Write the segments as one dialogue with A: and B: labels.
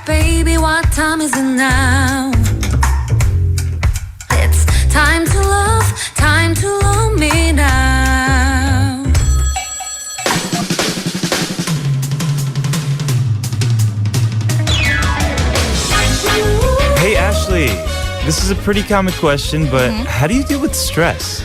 A: Baby, what time is it now? It's time to love me now.
B: Hey Ashley, this is a pretty common question, but how do you deal with stress?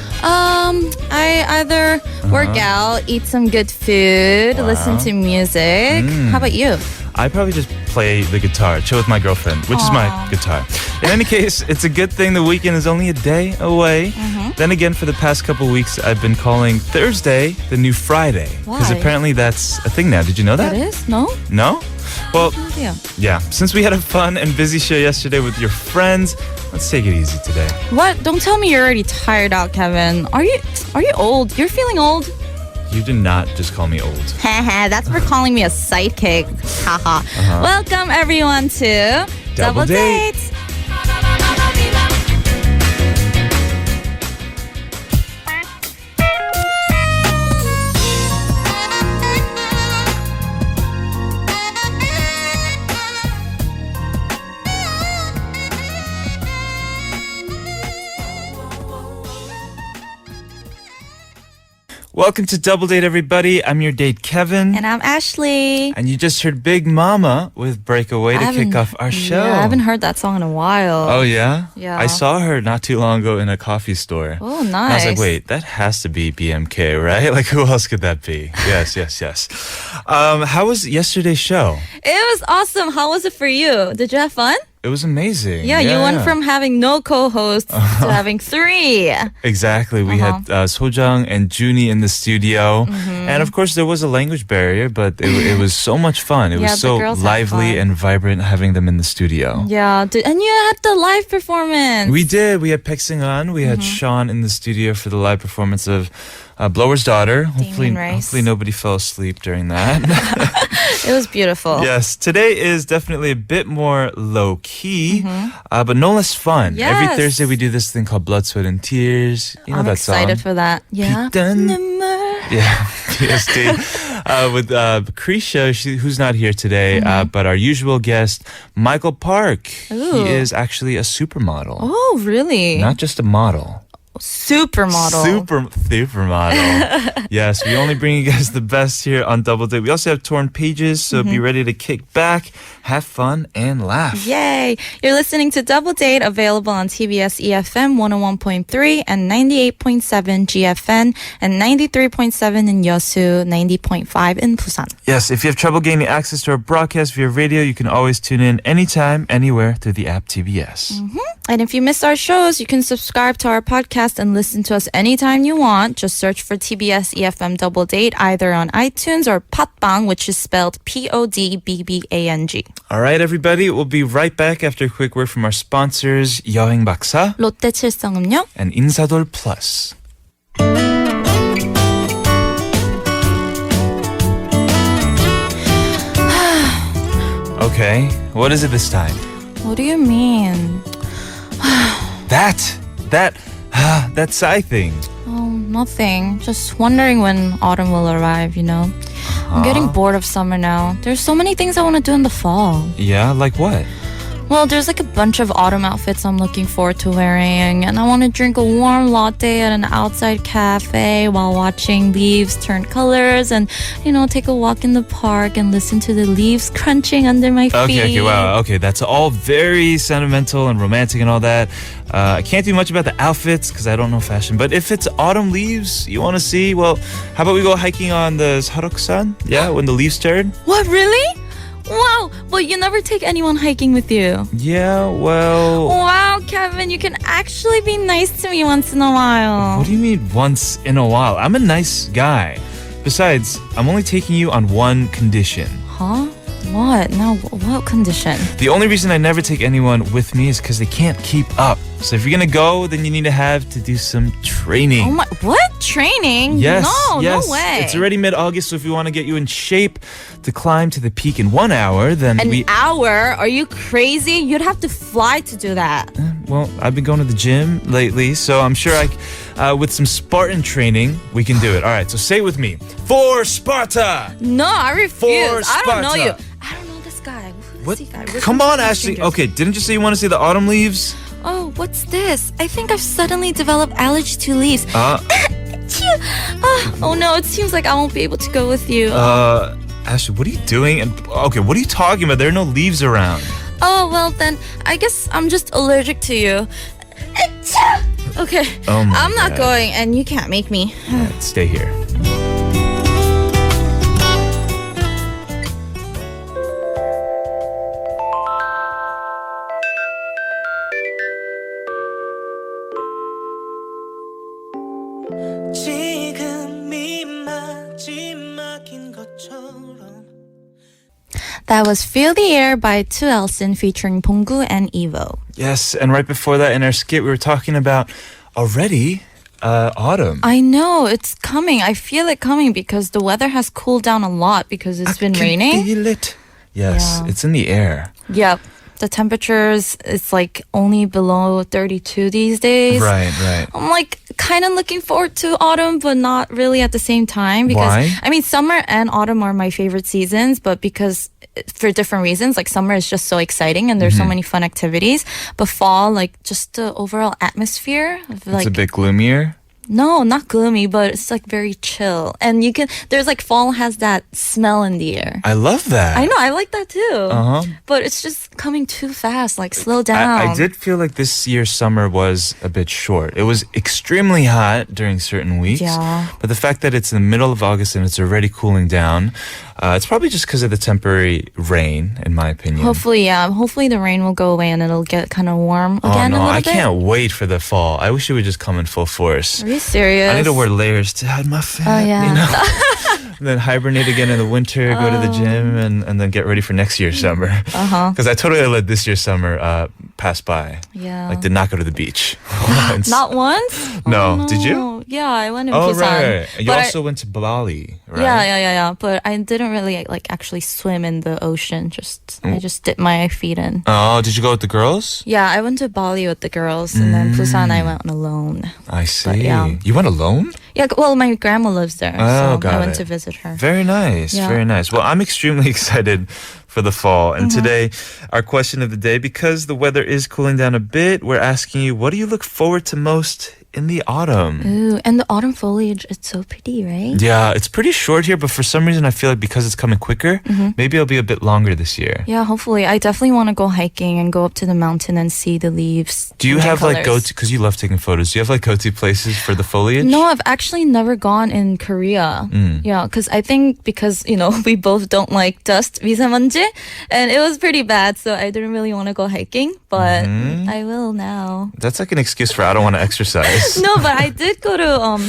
C: I either work out, eat some good food, listen to music. How about you?
B: I probably just play the guitar, chill with my girlfriend, which is my guitar. In any case, it's a good thing the weekend is only a day away. Then again, for the past couple weeks, I've been calling Thursday the new Friday. Because
C: Why?
B: apparently that's a thing now. Did you know that?
C: That is? No?
B: No? Well,
C: Yeah.
B: yeah. Since we had a fun and busy show yesterday with your friends, let's take it easy today.
C: What? Don't tell me you're already tired out, Kevin. Are you old? You're feeling old?
B: You did not just call me old.
C: Haha, that's for calling me a sidekick. Haha. Welcome everyone to
B: Double Date.
C: Dates.
B: Welcome to Double Date, everybody. I'm your date, Kevin.
C: And I'm Ashley.
B: And you just heard Big Mama with Breakaway to kick off our show.
C: Yeah, I haven't heard that song in a while.
B: Oh, yeah?
C: Yeah.
B: I saw her not too long ago in a coffee store.
C: Oh,
B: And I
C: nice.
B: was like, wait, that has to be BMK, right? Like, who else could that be? Yes. How was yesterday's show?
C: It was awesome. How was it for you? Did you have fun?
B: It was amazing.
C: Yeah, you went from having no co-hosts to having 3.
B: Exactly. We had Sojang and Junie in the studio. And of course, there was a language barrier, but it was so much fun. It
C: Yeah,
B: was
C: the
B: so
C: girls had
B: lively
C: fun.
B: and vibrant having them in the studio.
C: Yeah, and you had the live performance.
B: We did. We had Pek Sing-an. We had Sean in the studio for the live performance of Blower's Daughter.
C: Damien Rice.
B: Hopefully nobody fell asleep during that.
C: It was beautiful.
B: Yes, today is definitely a bit more low-key, but no less fun. Every
C: Yes.
B: Thursday we do this thing called Blood, Sweat, and Tears. You know
C: I'm
B: that
C: excited
B: song?
C: for that. Yeah.
B: Done.
C: 눈물.
B: Yeah, PSD. With Krisha, who's not here today, but our usual guest, Michael Park.
C: Ooh.
B: He is actually a supermodel.
C: Oh, really?
B: Not just a model.
C: Supermodel.
B: Supermodel. Yes, we only bring you guys the best here on Double Date. We also have Torn Pages, so be ready to kick back, have fun, and laugh.
C: Yay! You're listening to Double Date, available on TBS EFM 101.3 and 98.7 GFN and 93.7 in Yeosu, 90.5 in Busan.
B: Yes, if you have trouble gaining access to our broadcast via radio, you can always tune in anytime, anywhere through the app TBS.
C: And if you missed our shows, you can subscribe to our podcast and listen to us anytime you want. Just search for TBS EFM Double Date either on iTunes or Podbbang, which is spelled Podbbang.
B: All right, everybody, we'll be right back after a quick word from our sponsors, 여행 박사
C: 롯데 칠성음료.
B: and 인사돌 Plus. Okay, what is it this time?
C: What do you mean?
B: That sigh thing.
C: Oh, nothing. Just wondering when autumn will arrive, you know? I'm getting bored of summer now. There's so many things I want to do in the fall.
B: Yeah, like what?
C: Well, there's like a bunch of autumn outfits I'm looking forward to wearing, and I want to drink a warm latte at an outside cafe while watching leaves turn colors and, you know, take a walk in the park and listen to the leaves crunching under my feet.
B: Okay, wow. Okay, that's all very sentimental and romantic and all that. I can't do much about the outfits because I don't know fashion. But if it's autumn leaves you want to see, well, how about we go hiking on the Saroksan? Yeah, when the leaves turn?
C: What, really? Wow, but you never take anyone hiking with you.
B: Yeah, well...
C: Wow, Kevin, you can actually be nice to me once in a while.
B: What do you mean once in a while? I'm a nice guy. Besides, I'm only taking you on one condition.
C: Huh? What? Now, what condition?
B: The only reason I never take anyone with me is because they can't keep up. So if you're gonna go, then you need to do some training.
C: Oh my, what? Training?
B: Yes,
C: No,
B: yes.
C: no way.
B: It's already mid-August, so if you want to get you in shape to climb to the peak in 1 hour, then
C: An hour? Are you crazy? You'd have to fly to do that.
B: Well, I've been going to the gym lately, so I'm sure with some Spartan training, we can do it. All right, so say it with me. For Sparta!
C: No, I refuse.
B: For
C: I don't know
B: Sparta.
C: you. I don't know this guy. Who
B: What?
C: See that? Rip
B: Come
C: into
B: on,
C: my
B: Ashley.
C: fingers.
B: Okay, didn't you say you want to see the autumn leaves?
C: Oh, what's this? I think I've suddenly developed allergy to leaves. Oh no, it seems like I won't be able to go with you.
B: Ashley, what are you doing? And okay, what are you talking about? There are no leaves around.
C: Oh, well then, I guess I'm just allergic to you. Okay,
B: Oh my
C: I'm not
B: God.
C: going and you can't make me.
B: Alright, stay here.
D: 지금이 마지막인 것처럼
C: That was Feel the Air by 2Elson featuring Ponggu and Evo.
B: Yes, and right before that in our skit, we were talking about already autumn.
C: I know, it's coming. I feel it coming because the weather has cooled down a lot because it's been
B: can
C: raining.
B: feel it. Yes,
C: Yeah.
B: it's in the air.
C: Yep. The temperatures, it's like only below 32 these days.
B: Right, right.
C: I'm like kind of looking forward to autumn, but not really at the same time because
B: Why?
C: I mean, summer and autumn are my favorite seasons, but because for different reasons, like summer is just so exciting and there's so many fun activities, but fall, like just the overall atmosphere, of, like
B: It's a bit gloomier.
C: no, not gloomy, but it's like very chill, and you can there's like fall has that smell in the air.
B: I love that.
C: I know, I like that too.
B: Uh-huh.
C: But it's just coming too fast. Like slow down.
B: I did feel like this year's summer was a bit short. It was extremely hot during certain weeks.
C: Yeah.
B: But the fact that it's in the middle of August and it's already cooling down, it's probably just because of the temporary rain, in my opinion.
C: Hopefully, yeah. Hopefully the rain will go away and it'll get kind of warm
B: Oh
C: again
B: no,
C: a little
B: I
C: bit.
B: can't wait for the fall. I wish it would just come in full force.
C: Are you serious?
B: I need to wear layers to hide my fat.
C: Oh, yeah.
B: You know? And then hibernate again in the winter, go to the gym, and then get ready for next year's summer.
C: Uh-huh.
B: Because I totally let this year's summer pass by.
C: Yeah.
B: Like, did not go to the beach. Once.
C: Not once?
B: No.
C: Oh,
B: Did you?
C: no. Yeah, I went in
B: Oh,
C: Busan.
B: right. You
C: But
B: also went to Bali, right?
C: Yeah. But I didn't really like actually swim in the ocean. I just dipped my feet in.
B: Oh, did you go with the girls?
C: Yeah, I went to Bali with the girls, and then Busan I went alone.
B: I see.
C: yeah.
B: You went alone?
C: Yeah, well, my grandma lives there,
B: Oh,
C: so
B: got
C: I went
B: it.
C: to visit her.
B: Very nice.
C: Yeah.
B: Very nice. Well, I'm extremely excited for the fall. And today, our question of the day, because the weather is cooling down a bit, we're asking you, what do you look forward to most in the autumn?
C: Ooh, and the autumn foliage, it's so pretty, right?
B: Yeah, it's pretty short here, but for some reason, I feel like because it's coming quicker, maybe it'll be a bit longer this year.
C: Yeah, hopefully. I definitely want to go hiking and go up to the mountain and see the leaves.
B: Do you
C: change
B: have like
C: colors.
B: go-to, because you love taking photos, do you have like go-to places for the foliage?
C: No, I've actually never gone in Korea. Yeah, because I think because, we both don't like dust, 미세먼지, and it was pretty bad, so I didn't really want to go hiking, but I will now.
B: That's like an excuse for I don't want to exercise.
C: No, but I did go to,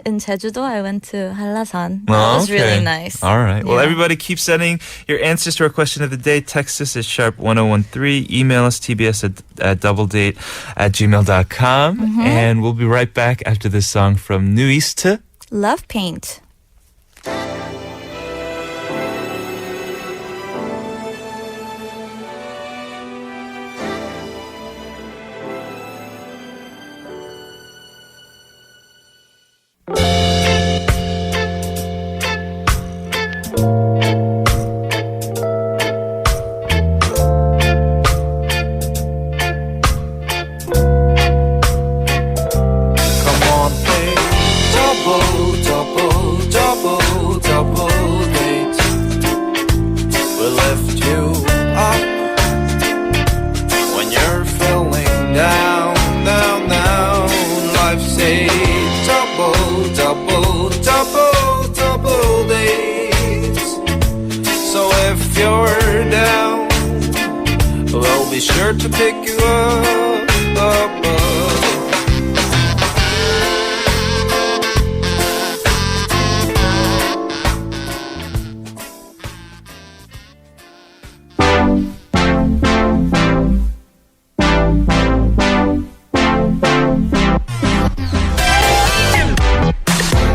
C: in Jeju-do, I went to Hallasan. That
B: Oh,
C: was
B: okay.
C: really nice.
B: All right. Well,
C: Yeah.
B: everybody keep sending your answers to our question of the day. Text us at #1013. Email us tbs at doubledate@gmail.com. And we'll be right back after this song from New East.
C: Love paint.
D: Come on, play double date. We lift you up when you're feeling down. Life's a double dates. So if you're down, we'll be sure to pick you up.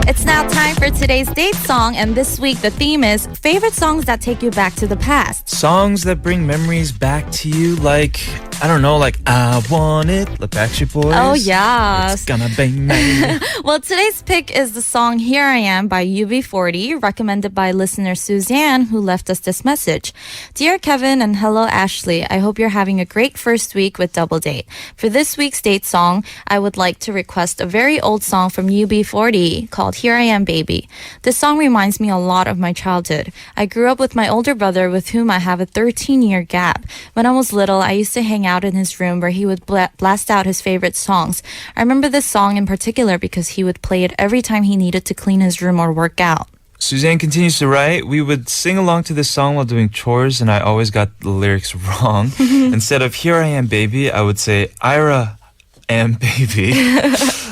C: It's now time for today's date song, and this week the theme is favorite songs that take you back to the past.
B: Songs that bring memories back to you, like, I don't know, like I Want It, the Backstreet Boys.
C: Oh, yes.
B: It's gonna be me.
C: Well, today's pick is the song Here I Am by UB40, recommended by listener Suzanne, who left us this message. Dear Kevin and hello Ashley, I hope you're having a great first week with Double Date. For this week's date song, I would like to request a very old song from UB40 called Here I Am Baby. This song reminds me a lot of my childhood. I grew up with my older brother with whom I have a 13-year gap. When I was little, I used to hang out in his room where he would blast out his favorite songs. I remember this song in particular because he would play it every time he needed to clean his room or work out.
B: Suzanne continues to write, we would sing along to this song while doing chores, and I always got the lyrics wrong. Instead of Here I Am Baby, I would say Ira am Baby.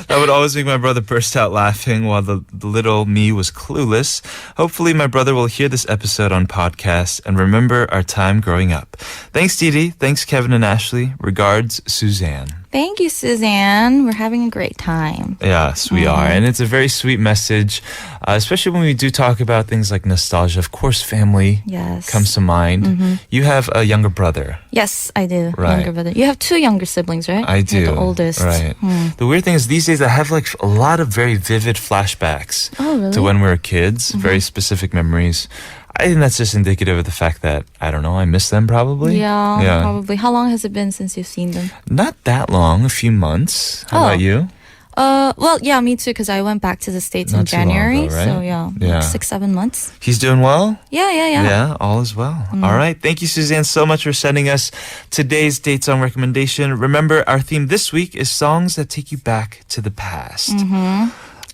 B: That would always make my brother burst out laughing while the little me was clueless. Hopefully my brother will hear this episode on podcast and remember our time growing up. Thanks, Didi. Thanks, Kevin and Ashley. Regards, Suzanne.
C: Thank you, Suzanne. We're having a great time.
B: Yes, we are. And it's a very sweet message, especially when we do talk about things like nostalgia. Of course, family
C: Yes.
B: comes to mind. You have a younger brother.
C: Yes, I do.
B: Right.
C: Younger brother. You have two younger siblings, right?
B: I do.
C: You're the oldest.
B: Right. The weird thing is these days I have like a lot of very vivid flashbacks
C: Oh, really?
B: to when we were kids, very specific memories. I think that's just indicative of the fact that, I don't know, I miss them probably.
C: Yeah, probably. How long has it been since you've seen them?
B: Not that long, a few months. How
C: Oh.
B: about you?
C: Well, yeah, me too, because I went back to the States
B: Not
C: in
B: too long
C: January.
B: ago, right?
C: So, yeah,
B: Yeah.
C: like 6-7 months.
B: He's doing well?
C: Yeah.
B: Yeah, all is well. All right. Thank you, Suzanne, so much for sending us today's date song recommendation. Remember, our theme this week is songs that take you back to the past.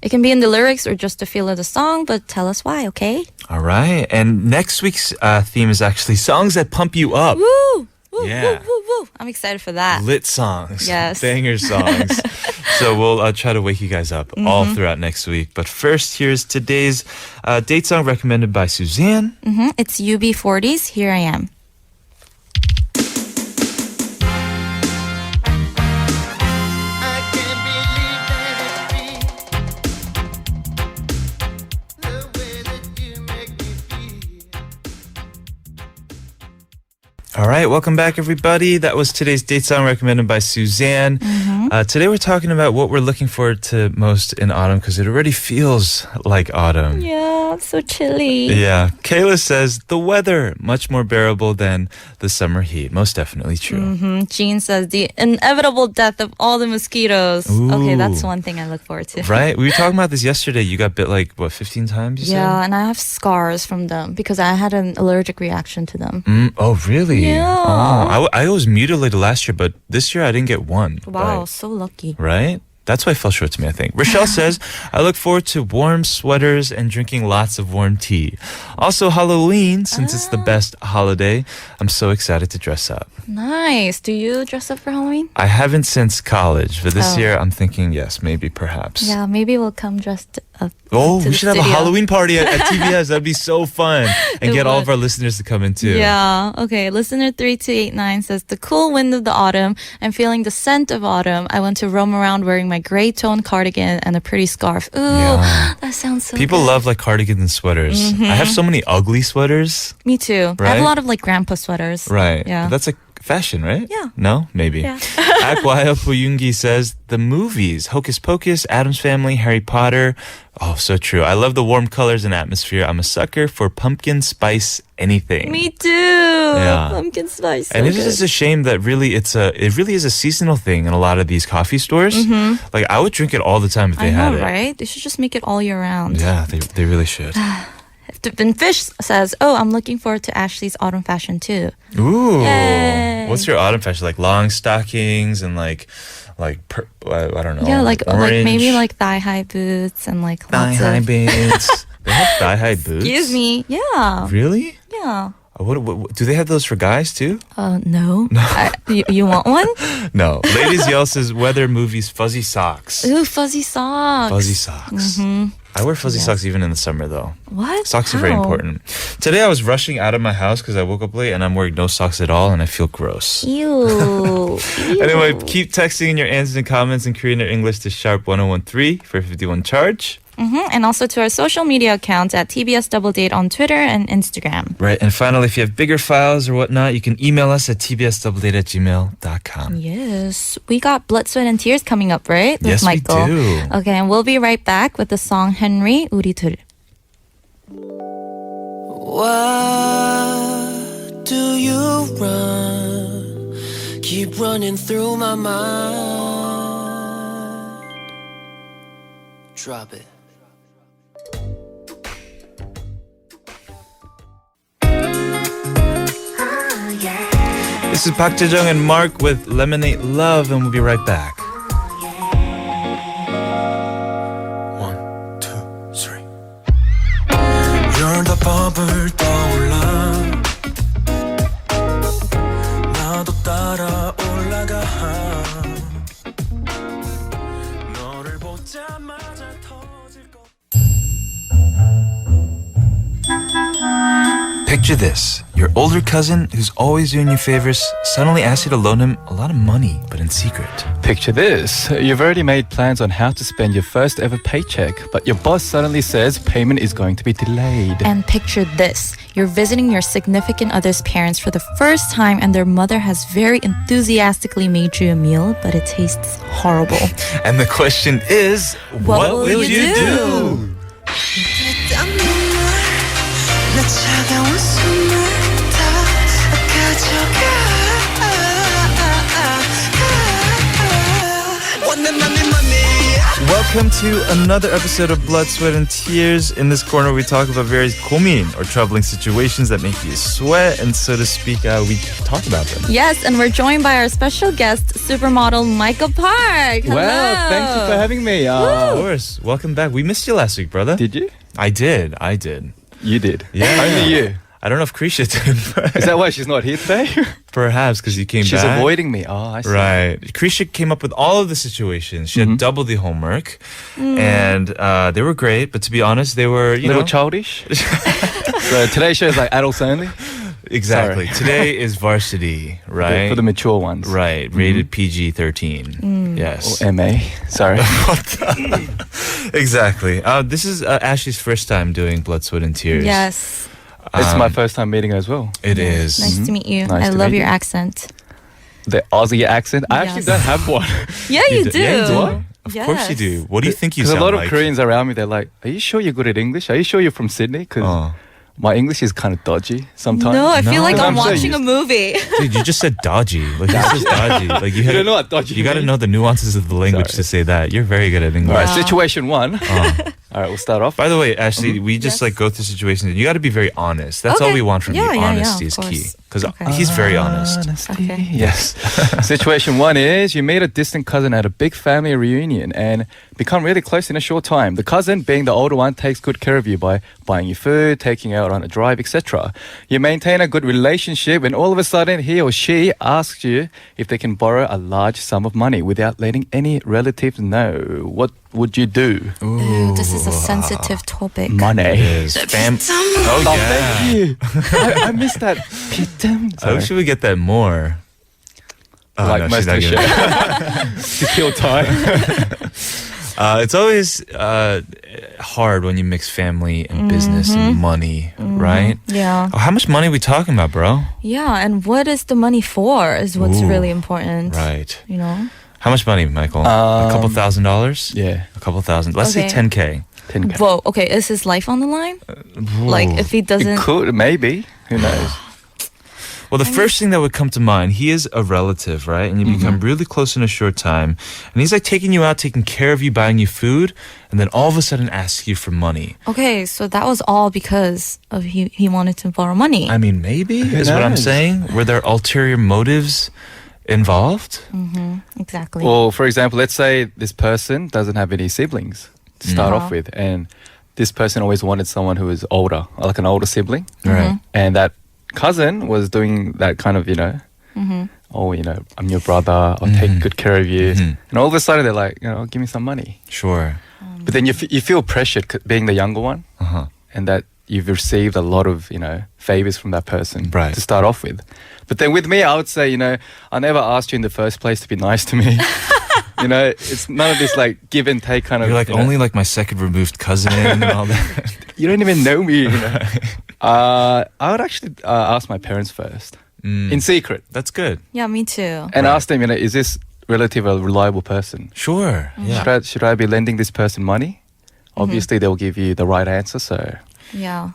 C: It can be in the lyrics or just the feel of the song, but tell us why, okay?
B: All right. And next week's theme is actually songs that pump you up.
C: Woo! Woo,
B: Yeah.
C: woo. I'm excited for that.
B: Lit songs.
C: Yes.
B: Banger songs. So we'll try to wake you guys up all throughout next week. But first, here's today's date song recommended by Suzanne.
C: It's UB40's Here I Am.
D: I can't believe that it's real. The way that you make me feel.
B: All right, welcome back, everybody. That was today's date song recommended by Suzanne. Today we're talking about what we're looking forward to most in autumn because it already feels like autumn.
C: Yeah, it's so chilly.
B: Yeah. Kayla says the weather much more bearable than the summer heat. Most definitely true.
C: Jean says the inevitable death of all the mosquitoes. Okay, that's
B: Ooh.
C: one thing I look forward to.
B: Right? We were talking about this yesterday. You got bit like, what, 15 times, you
C: Yeah, and I have scars from them because I had an allergic reaction to them.
B: said? Oh, really?
C: Yeah.
B: Oh, I was mutilated last year, but this year I didn't get one.
C: Wow,
B: bite.
C: so lucky.
B: Right? That's why it fell short to me, I think. Rochelle says, I look forward to warm sweaters and drinking lots of warm tea. Also, Halloween, since it's the best holiday, I'm so excited to dress up.
C: Nice. Do you dress up for Halloween?
B: I haven't since college, but this
C: Oh.
B: year I'm thinking, yes, maybe, perhaps.
C: Yeah, maybe we'll come dressed up.
B: Oh,
C: to
B: we
C: the
B: should have a
C: studio.
B: Halloween party at TBS. That'd be so fun. And
C: It
B: get all of
C: would.
B: our listeners to come in too.
C: Yeah. Okay. Listener 3289 says the cool wind of the autumn and feeling the scent of autumn. I went to roam around wearing my gray tone cardigan and a pretty scarf. Ooh,
B: Yeah.
C: that sounds so
B: People
C: good.
B: love like cardigans and sweaters. I have so many ugly sweaters.
C: Me too. I have
B: Right?
C: a lot of like grandpa sweaters.
B: Right.
C: Yeah.
B: That's like fashion, right?
C: Yeah.
B: No? Maybe.
C: Yeah.
B: Akwayo Puyungi says, the movies, Hocus Pocus, Addams Family, Harry Potter. Oh, so true. I love the warm colors and atmosphere. I'm a sucker for pumpkin spice anything.
C: Me too.
B: Yeah.
C: Pumpkin spice.
B: And
C: so
B: it is just
C: good.
B: a shame that it really is a seasonal thing in a lot of these coffee stores. Like I would drink it all the time if they
C: I
B: had
C: know,
B: it.
C: right? They should just make it all year round.
B: Yeah, they really should.
C: Then Fish says, "Oh, I'm looking forward to Ashley's autumn fashion too."
B: Ooh.
C: Yay.
B: What's your autumn fashion? Like long stockings and I don't know.
C: Yeah, like
B: orange,
C: maybe like thigh-high boots and like
B: thigh
C: lots
B: high
C: of.
B: boots. They have thigh high boots.
C: Excuse me. Yeah.
B: Really?
C: Yeah.
B: What do they have those for guys too?
C: No. You want one?
B: No. Ladies Yell says weather movies fuzzy socks.
C: Ooh, fuzzy socks.
B: Fuzzy socks. I wear fuzzy socks even in the summer though.
C: What?
B: Socks are very
C: How?
B: important. Today I was rushing out of my house because I woke up late and I'm wearing no socks at all and I feel gross.
C: Ew.
B: Anyway, keep texting in your answers and comments in Korean or English to sharp 1013 for 51 charge.
C: And also to our social media accounts at TBS Double Date on Twitter and Instagram.
B: Right. And finally, if you have bigger files or whatnot, you can email us at tbsdoubledate@gmail.com.
C: Yes. We got Blood, Sweat, and Tears coming up, right? With
B: Yes, we
C: Michael.
B: do.
C: Okay, and we'll be right back with the song Henry, 우리 둘.
E: Why do you run? Keep running through my mind. Drop it.
B: This is Park Jae-jung and Mark with Lemonade Love, and we'll be right back.
E: 1, 2, 3. You're the bubble 떠올라 나도 따라 올라가 너를 보자마자 터질 것
B: Picture this. Your older cousin, who's always doing you favors, suddenly asks you to loan him a lot of money, but in secret.
F: Picture this. You've already made plans on how to spend your first ever paycheck, but your boss suddenly says payment is going to be delayed.
C: And picture this. You're visiting your significant other's parents for the first time and their mother has very enthusiastically made you a meal, but it tastes horrible.
B: And the question is, what will you do?
E: 내 차가운 숨을 다 가져가 원내 맘이
B: Welcome to another episode of Blood, Sweat, and Tears. In this corner, we talk about various 고민 or troubling situations that make you sweat, and so to speak, we talk about them.
C: Yes, and we're joined by our special guest, supermodel Michael Park. Hello.
F: Well, thank you for having me.
B: Of course. Welcome back. We missed you last week, brother.
F: Did you?
B: I did.
F: You did.
B: Yeah.
F: Only you.
B: I don't know if Krisha did, but
F: Is that why she's not here today?
B: perhaps because you came
F: She's
B: back.
F: avoiding me. Oh, I see.
B: Right. Krisha came up with all of the situations. She had double the homework, and they were great. But to be honest, they were
F: Little childish. So today's show is like adults only.
B: exactly.
F: Sorry.
B: Today is varsity, right?
F: For the mature ones.
B: Right, rated PG-13. Yes.
F: Or MA. Sorry.
B: Exactly. This is Ashley's first time doing Blood, Sweat, and Tears.
C: Yes.
F: It's my first time meeting her as well.
B: It is.
C: Nice to meet you.
F: Nice
C: I
F: to
C: love
F: meet
C: your
F: you.
C: accent.
F: The Aussie accent. I actually
C: Yes.
F: don't have one.
C: Yeah, you do.
B: Yeah, you do.
F: What?
B: Of course you do. What do you think you
F: Because
B: sound
F: a lot of
B: like?
F: Koreans around me, they're like, "Are you sure you're good at English? Are you sure you're from Sydney?" Because
B: Oh.
F: my English is kind of dodgy sometimes.
C: No, I feel
B: No.
C: like I'm
F: I'm so
C: watching a
F: used-
C: movie.
B: Dude, you just said dodgy. Like, this is dodgy. Like, you,
F: You don't know what dodgy
B: You got to
F: means?
B: know the nuances of the language
F: Sorry.
B: to say that. You're very good at English.
F: All right, situation one. All right, we'll start off.
B: By the way, Ashley, we just
C: Yes.
B: like go through situations. You got to be very honest. That's all
C: Okay.
B: we want from
C: Yeah,
B: you.
C: yeah, yeah,
B: Honesty
C: of
B: is key.
C: course.
B: Because
C: Okay.
B: he's very honest.
C: Okay.
F: Yes. Situation one is you meet a distant cousin at a big family reunion and become really close in a short time. The cousin, being the older one, takes good care of you by buying you food, taking you out on a drive, etc. You maintain a good relationship and all of a sudden he or she asks you if they can borrow a large sum of money without letting any relatives know. What would you do?
C: Ooh, this is a sensitive topic.
F: Money.
B: Is oh,
F: Oh,
B: yeah.
F: thank you. I missed that. Pitum.
B: I wish we would get that more. Oh,
F: Like
B: no, she's
F: most of
B: not
F: the
B: gonna-
F: show. To kill time.
B: It's always hard when you mix family and business and money, right?
C: Yeah.
B: Oh, how much money are we talking about, bro?
C: Yeah, and what is the money for is what's
B: Ooh,
C: really important.
B: Right.
C: You know?
B: How much money, Michael? A couple $1,000s?
F: Yeah.
B: A couple thousand. Let's say
C: Okay.
B: 10K.
F: 10K.
C: Whoa, okay, is his life on the line? Like, if he
F: It
C: doesn't...
F: could, maybe. Who knows?
B: Well, the first thing that would come to mind, he is a relative, right? And you become really close in a short time. And he's like taking you out, taking care of you, buying you food, and then all of a sudden asks you for money.
C: Okay, so that was all because of he wanted to borrow money.
B: I mean, maybe
F: Who
B: is what I'm
F: knows?
B: saying. Were there ulterior motives involved?
C: Exactly.
F: Well, for example, let's say this person doesn't have any siblings to start off with. And this person always wanted someone who is older, like an older sibling.
B: Right.
F: And that cousin was doing that kind of, oh, I'm your brother, I'll take good care of you. And all of a sudden they're like, give me some money.
B: Sure.
F: But then you feel pressured being the younger one
B: Uh-huh.
F: and that you've received a lot of, favors from that person
B: Right.
F: to start off with. But then with me, I would say, I never asked you in the first place to be nice to me. You know, it's none of this like give and take kind of.
B: You're like
F: you know,
B: only like my second removed cousin and all that.
F: you don't even know me. You know? I would actually ask my parents first in secret
B: That's good.
C: Yeah, me too.
F: and ask them, you know, is this relative a reliable person?
B: Sure. Yeah.
F: Should I be lending this person money? Obviously, they'll give you the right answer. So
C: Yeah.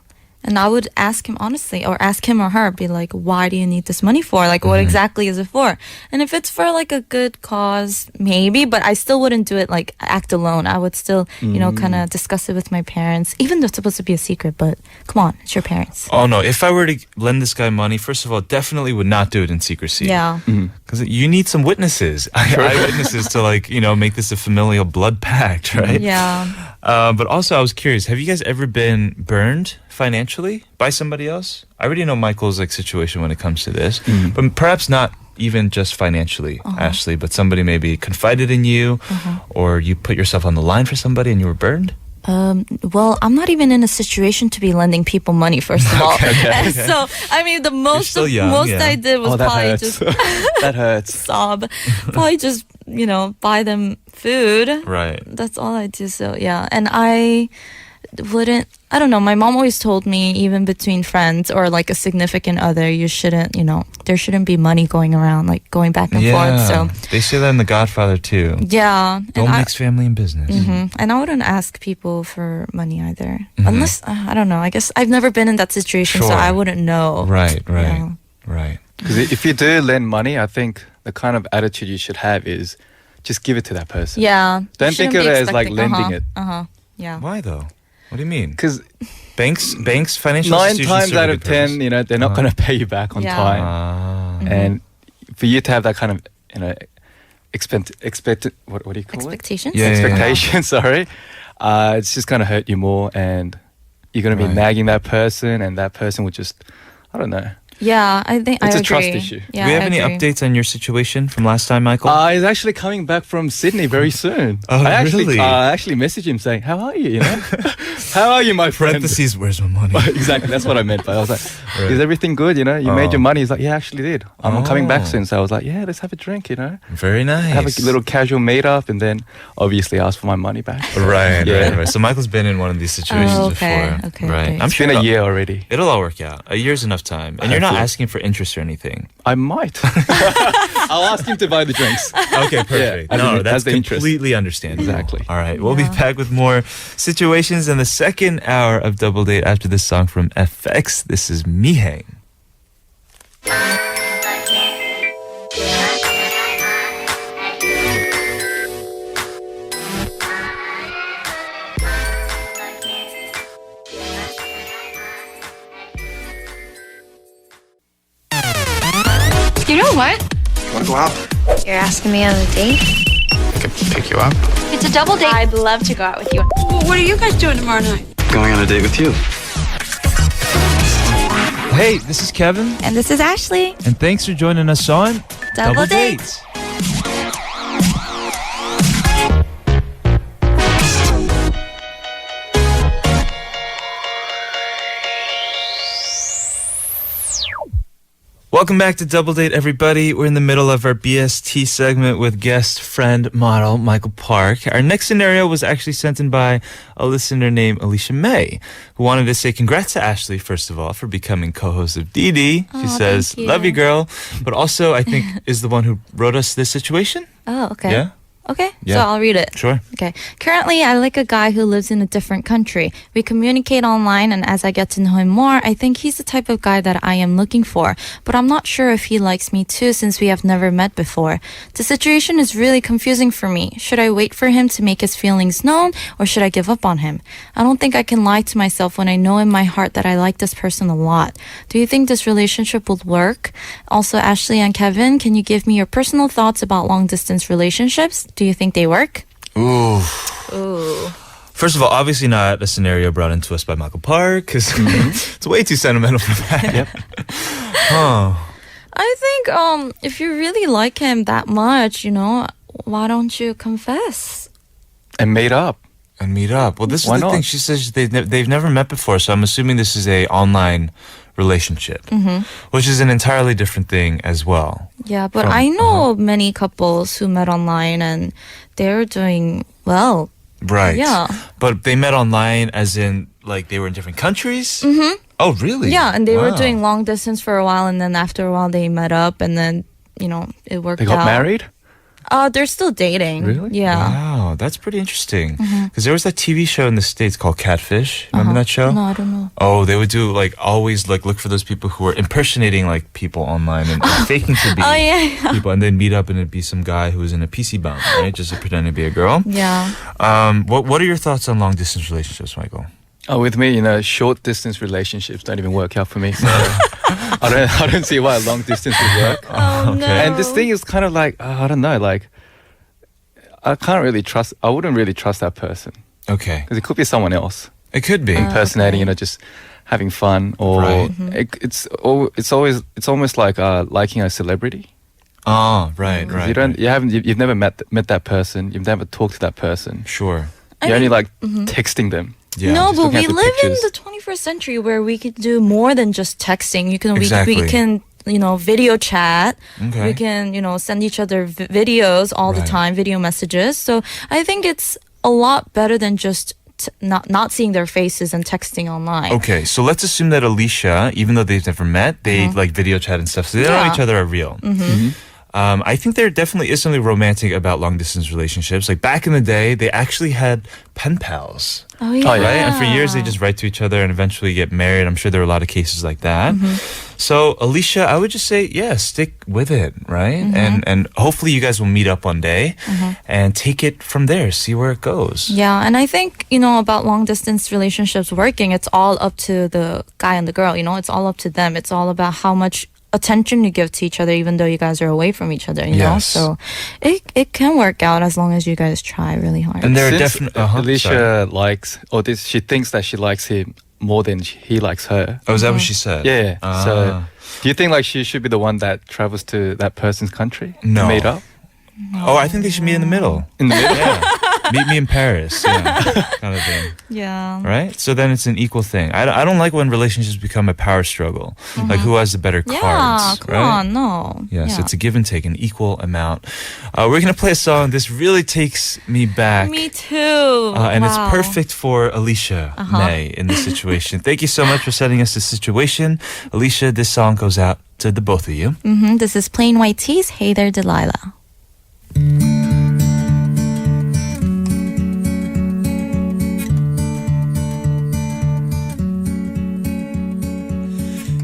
C: And I would ask him honestly, or ask him or her, be like, why do you need this money for? Like, what exactly is it for? And if it's for like a good cause, maybe, but I still wouldn't do it like act alone. I would still, you know, kind of discuss it with my parents, even though it's supposed to be a secret, but come on, it's your parents.
B: Oh no! If I were to lend this guy money, first of all, definitely would not do it in secrecy.
C: Yeah.
B: Because you need some witnesses, eyewitnesses to like make this a familial blood pact, right?
C: Yeah.
B: But also, I was curious: have you guys ever been burned financially by somebody else? I already know Michael's like situation when it comes to this, but perhaps not even just financially, Ashley. But somebody maybe confided in you, or you put yourself on the line for somebody and you were burned.
C: Well, I'm not even in a situation to be lending people money, first of all. So, I mean, the most
B: still young, yeah.
C: I did was
F: that
C: probably
F: hurts.
C: just
F: that hurts.
C: sob. Probably just, you know, buy them food.
B: Right.
C: That's all I do. So, yeah. And I don't know. My mom always told me, even between friends or like a significant other, you shouldn't, there shouldn't be money going around, like going back and forth. So,
B: they say that in The Godfather too.
C: yeah.
B: Don't mix family and business.
C: And I wouldn't ask people for money either. Unless, I don't know. I guess I've never been in that situation, so
B: Sure.
C: I wouldn't know.
B: Right.
C: Yeah.
B: Right.
F: Because if you do lend money, I think the kind of attitude you should have is just give it to that person.
C: Yeah.
F: Don't think of it as like lending it.
C: Yeah.
B: Why though? What do you mean?
F: Because
B: Banks, financial
F: 9
B: institutions
F: times
B: serve a
F: out
B: good
F: of 10,
B: purpose.
F: they're not going to pay you back on
C: Yeah.
F: time. And for you to have that kind of, expect what do you call
C: Expectations?
B: Yeah, yeah, yeah.
F: Expectation, sorry. It's just going to hurt you more, and you're going to be
B: Right.
F: nagging that person, and that person would just, I don't know.
C: Yeah, I think
F: It's
C: I
F: a trust
C: agree.
F: issue.
C: Yeah,
B: Do we have
C: I
B: any
C: agree.
B: updates on your situation from last time, Michael?
F: He's actually coming back from Sydney very soon.
B: Oh,
F: I actually,
B: really?
F: I actually messaged him saying, "How are you? You know, how are you, my friend?"
B: Parentheses, where's my money?
F: Exactly, that's what I meant. But I was like,
B: Right.
F: "Is everything good? You know, you made your money." He's like, "Yeah, I actually did. I'm coming back
B: Oh.
F: soon." So I was like, "Yeah, let's have a drink. You know,
B: Very nice.
F: have a little casual meet up, and then obviously ask for my money back."
B: Right,
F: Yeah.
B: right. So Michael's been in one of these situations
C: Oh, okay,
B: before.
C: okay,
B: Right.
C: okay.
B: I'm
F: It's
B: sure
F: been a year already.
B: it'll all work out. A year's enough time. And you're not
F: Hopefully.
B: asking for interest or anything.
F: I might. I'll ask him to buy the drinks.
B: Okay, perfect.
F: as
B: No,
F: the-
B: that's
F: as the interest.
B: completely understandable.
F: Exactly.
B: All right, we'll be back with more situations in the second hour of Double Date after this song from FX. This is Mihang.
G: You know what?
H: Wanna go out?
G: You're asking me on a date?
H: I could pick you up.
G: It's a double date. I'd love to go out with you.
I: What are you guys doing tomorrow night?
H: Going on a date with you.
B: Hey, this is Kevin,
C: And this is Ashley.
B: and thanks for joining us on
C: Double Date.
B: Welcome back to Double Date, everybody. We're in the middle of our BST segment with guest, friend, model, Michael Park. Our next scenario was actually sent in by a listener named Alicia May, who wanted to say congrats to Ashley, first of all, for becoming co-host of DD. She says,
C: thank you.
B: love you, girl. But also, I think, is the one who wrote us this situation.
C: Oh, okay.
B: Yeah?
C: Okay,
B: Yeah.
C: so I'll read it.
B: Sure.
C: Okay. Currently, I like a guy who lives in a different country. We communicate online, and as I get to know him more, I think he's the type of guy that I am looking for. But I'm not sure if he likes me too, since we have never met before. The situation is really confusing for me. Should I wait for him to make his feelings known, or should I give up on him? I don't think I can lie to myself when I know in my heart that I like this person a lot. Do you think this relationship will work? Also, Ashley and Kevin, can you give me your personal thoughts about long-distance relationships? Do you think they work?
B: Ooh. First of all, obviously not a scenario brought into us by Michael Park, because it's way too sentimental for that.
F: Yep.
C: I think if you really like him that much, why don't you confess?
F: And meet up.
B: And meet up. Well, this is
F: Why
B: the
F: not?
B: thing. She says they've never met before, so I'm assuming this is a online relationship, which is an entirely different thing as well.
C: Yeah, but
B: From-
C: I know many couples who met online and they're doing well.
B: Right.
C: Yeah.
B: But they met online as in like they were in different countries? Mm-hmm. Oh, really?
C: Yeah, and they were
B: Wow.
C: doing long distance for a while, and then after a while they met up, and then it worked
F: They got
C: out.
F: married?
C: They're still dating.
F: Really?
C: Yeah.
B: Wow, that's pretty interesting. Because there was that TV show in the States called Catfish. Remember that show?
C: No, I don't know.
B: Oh, they would do like always like look for those people who were impersonating like people online and faking to be
C: Oh yeah.
B: people, and then meet up and it'd be some guy who was in a PC bump, right? Just to pretend to be a girl.
C: Yeah.
B: What are your thoughts on long distance relationships, Michael?
F: Oh, with me, short distance relationships don't even work out for me. So I don't see why long distance would work.
C: Oh no.
F: And this thing is kind of like, I don't know, like, I wouldn't really trust that person.
B: Okay,
F: Because it could be someone else
B: it could be.
F: impersonating, just having fun. Or
B: Right.
F: it's almost like liking a celebrity.
B: Oh, right, right.
F: You've never met that person. You've never talked to that person.
B: Sure.
F: You're only like texting them.
B: Yeah.
C: No,
F: just
C: but
F: looking
C: we
F: at the
C: live in
F: pictures.
C: the 21st century where we could do more than just texting. We
B: Exactly.
C: can video chat.
B: Okay.
C: We can send each other videos all the
B: Right.
C: time, video messages. So I think it's a lot better than just not seeing their faces and texting online.
B: Okay, so let's assume that Alicia, even though they've never met, they like video chat and stuff, so they know
C: Yeah.
B: each other are real. I think there definitely is something romantic about long distance relationships. Like back in the day, they actually had pen pals.
C: Oh yeah.
B: Right? And for years, they just write to each other and eventually get married. I'm sure there are a lot of cases like that. So, Alicia, I would just say, yeah, stick with it, right? And hopefully you guys will meet up one day and take it from there, see where it goes.
C: Yeah, and I think, about long distance relationships working, it's all up to the guy and the girl, it's all up to them. It's all about how much attention you give to each other, even though you guys are away from each other, know?
B: Yes.
C: So it can work out as long as you guys try really hard.
B: And there are
F: Since
B: definitely...
F: Alicia she thinks that she likes him more than he likes her.
B: Oh, is that what she said?
F: Yeah.
B: Ah.
F: So, do you think like she should be the one that travels to that person's country
B: No.
F: to meet up
B: Oh, I think they should meet in the middle.
F: in the middle?
B: Yeah. Meet me in Paris. Yeah. Kind of thing.
C: Yeah.
B: Right? So then it's an equal thing. I don't like when relationships become a power struggle. Like who has the better
C: Yeah,
B: cards.
C: come
B: right?
C: on, no.
B: Yes,
C: Yeah.
B: it's a give and take, an equal amount. We're going to play a song. This really takes me back.
C: Me too.
B: And it's
C: Wow.
B: perfect for Alicia May in this situation. Thank you so much for sending us this situation. Alicia, this song goes out to the both of you.
C: This is Plain White Tees, Hey There Delilah.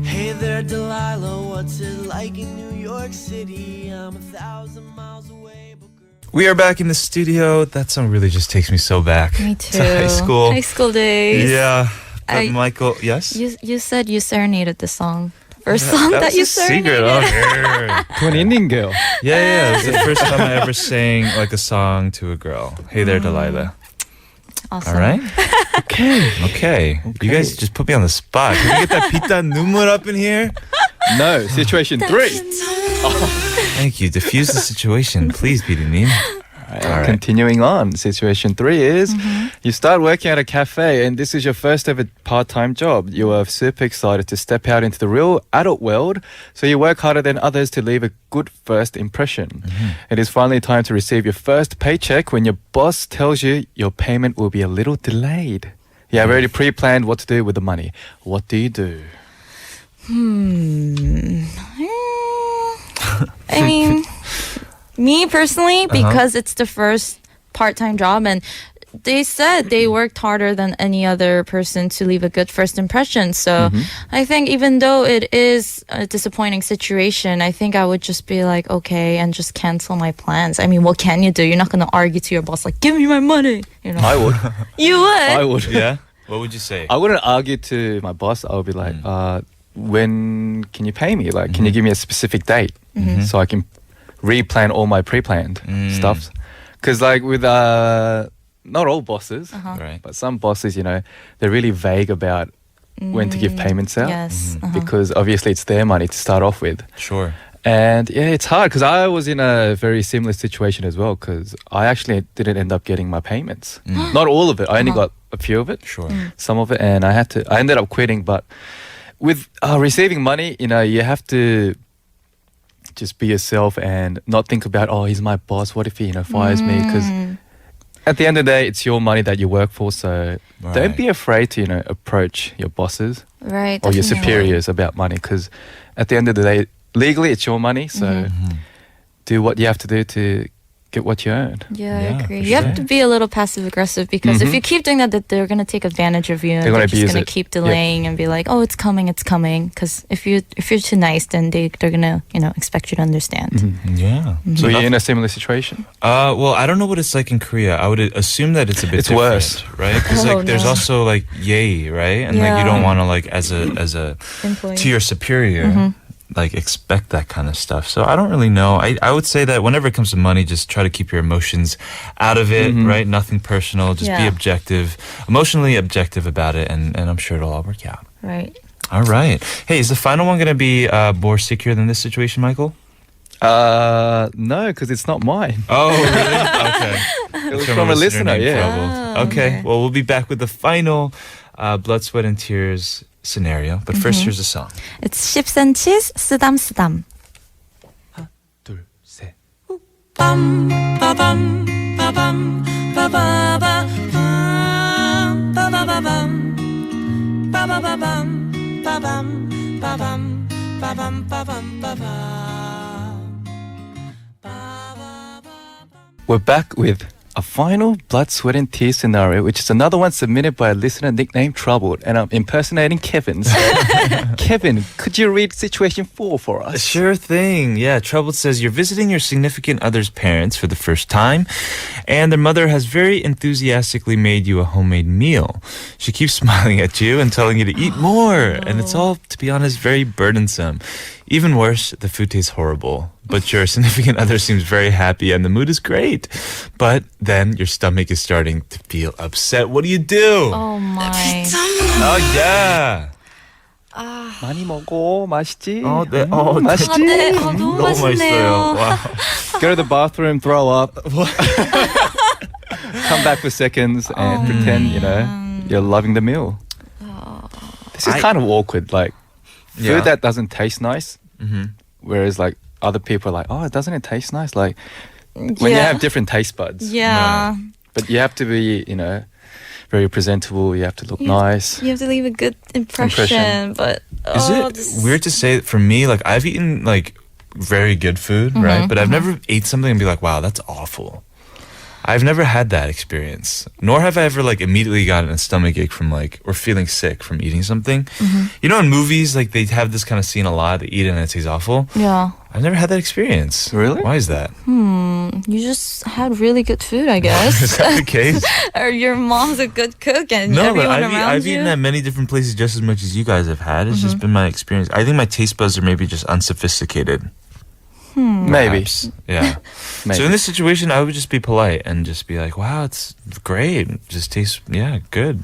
E: Hey there, Delilah, what's it like in New York City? I'm 1,000 miles away, but girl.
B: We are back in the studio. That song really just takes me so back.
C: Me
B: to
C: too.
B: high school.
C: High school days.
B: Yeah. But
C: I-
B: Michael, yes?
C: You said you serenaded the song. First song that
B: was
C: you
B: a secret.
C: serenaded.
B: Oh, yeah.
F: To an Indian girl.
B: Yeah, it was the first time I ever sang like a song to a girl. Hey there, Delilah.
C: Awesome.
B: All right. Okay. You guys just put me on the spot. Can we get that pita number up in here?
F: No, situation 3.
B: Thank you. Diffuse the situation, please, Pidinin. All right.
F: Continuing on, situation 3 is you start working at a cafe and this is your first ever part-time job. You are super excited to step out into the real adult world, so you work harder than others to leave a good first impression. It is finally time to receive your first paycheck when your boss tells you your payment will be a little delayed. You have already pre-planned what to do with the money. What do you do?
C: I mean, me personally, because it's the first part-time job and they said they worked harder than any other person to leave a good first impression. So I think even though it is a disappointing situation, I think I would just be like, okay, and just cancel my plans. I mean, what can you do? You're not going to argue to your boss like, give me my money.
F: I would.
C: You would.
F: I would.
B: Yeah? What would you say?
F: I wouldn't argue to my boss. I would be like, when can you pay me? Like, can you give me a specific date so I can replan all my pre-planned stuff? Because like with not all bosses,
B: Right.
F: but some bosses, they're really vague about when to give payments out.
C: Yes.
F: Because obviously it's their money to start off with.
B: Sure.
F: And yeah, it's hard because I was in a very similar situation as well because I actually didn't end up getting my payments. Not all of it. I only got a few of it.
B: Sure.
F: Some of it. And I ended up quitting, but with receiving money, you have to just be yourself and not think about, oh, he's my boss. What if he, fires me? Because at the end of the day, it's your money that you work for. So don't be afraid to, approach your bosses
C: Right.
F: or your
C: definitely.
F: superiors about money. Because at the end of the day, legally, it's your money. So do what you have to do to get what you earn.
C: Yeah,
B: Yeah,
C: I agree.
B: for
C: You have
B: sure.
C: to be a little passive aggressive because if you keep doing that, they're gonna take advantage of you. And
F: They're
C: they're
F: gonna
C: just
F: abuse
C: gonna
F: it.
C: keep delaying and be like, "Oh, it's coming." Because if you're too nice, then they're gonna expect you to understand.
B: Yeah.
F: So you're in a similar situation?
B: Well, I don't know what it's like in Korea. I would assume that it's a bit
F: It's
B: different,
F: worse.
B: right? Because
C: Oh,
B: there's
C: no.
B: also like yay, right? And like you
C: Yeah.
B: don't want to like as a
C: Employee.
B: to your superior like expect that kind of stuff. So I don't really know. I would say that whenever it comes to money, just try to keep your emotions out of it, right? Nothing personal. Just be
C: Yeah.
B: objective, emotionally objective about it, and I'm sure it'll all work out.
C: Right.
B: All right. Hey, is the final one gonna be more secure than this situation, Michael?
F: No, because it's not mine.
B: Oh, really? Okay.
F: It was from a listener,
B: named
F: yeah.
B: Troubled.
C: Oh,
B: Okay.
C: okay.
B: Well, we'll be back with the final blood, sweat, and tears scenario. But first, here's a song.
C: It's Chips and Cheese, 쓰담 쓰담.
B: 둘, 셋.
F: We're back with a final blood, sweat, and tears scenario, which is another one submitted by a listener nicknamed Troubled, and I'm impersonating Kevin. So, Kevin, could you read situation 4 for us?
B: Sure thing. Yeah, Troubled says you're visiting your significant other's parents for the first time, and their mother has very enthusiastically made you a homemade meal. She keeps smiling at you and telling you to eat more, and it's all, to be honest, very burdensome. Even worse, the food tastes horrible, but your significant other seems very happy and the mood is great. But then your stomach is starting to feel upset. What do you do?
C: Oh my.
B: Oh, yeah.
F: 많이 먹어, 맛있지?
B: 네.
F: 맛있지?
C: 네. 너무 맛있네요.
B: Wow.
F: Go to the bathroom, throw up. Come back for seconds and pretend, you're loving the meal. This is kind of awkward. Like,
B: Yeah.
F: food that doesn't taste nice, whereas like other people are like, oh, doesn't it taste nice? Like when you
C: Yeah.
F: have different taste buds.
C: Yeah.
F: But you have to be, very presentable. You have to look nice.
C: You have to leave a good impression. But
B: Is it weird to say for me, like I've eaten like very good food, right? But I've never ate something and be like, wow, that's awful. I've never had that experience. Nor have I ever like immediately gotten a stomach ache from like or feeling sick from eating something. You know, in movies, like they have this kind of scene a lot. They eat it and it tastes awful.
C: Yeah.
B: I've never had that experience.
F: Really?
B: Why is that?
C: You just had really good food, I guess.
B: Is that the case?
C: Or your mom's a good cook and
B: No, but
C: everyone around
B: I've
C: you.
B: eaten at many different places just as much as you guys have had. It's just been my experience. I think my taste buds are maybe just unsophisticated.
F: Maybe.
B: Perhaps. Yeah.
F: Maybe.
B: So in this situation, I would just be polite and just be like, wow, it's great. It just tastes, good.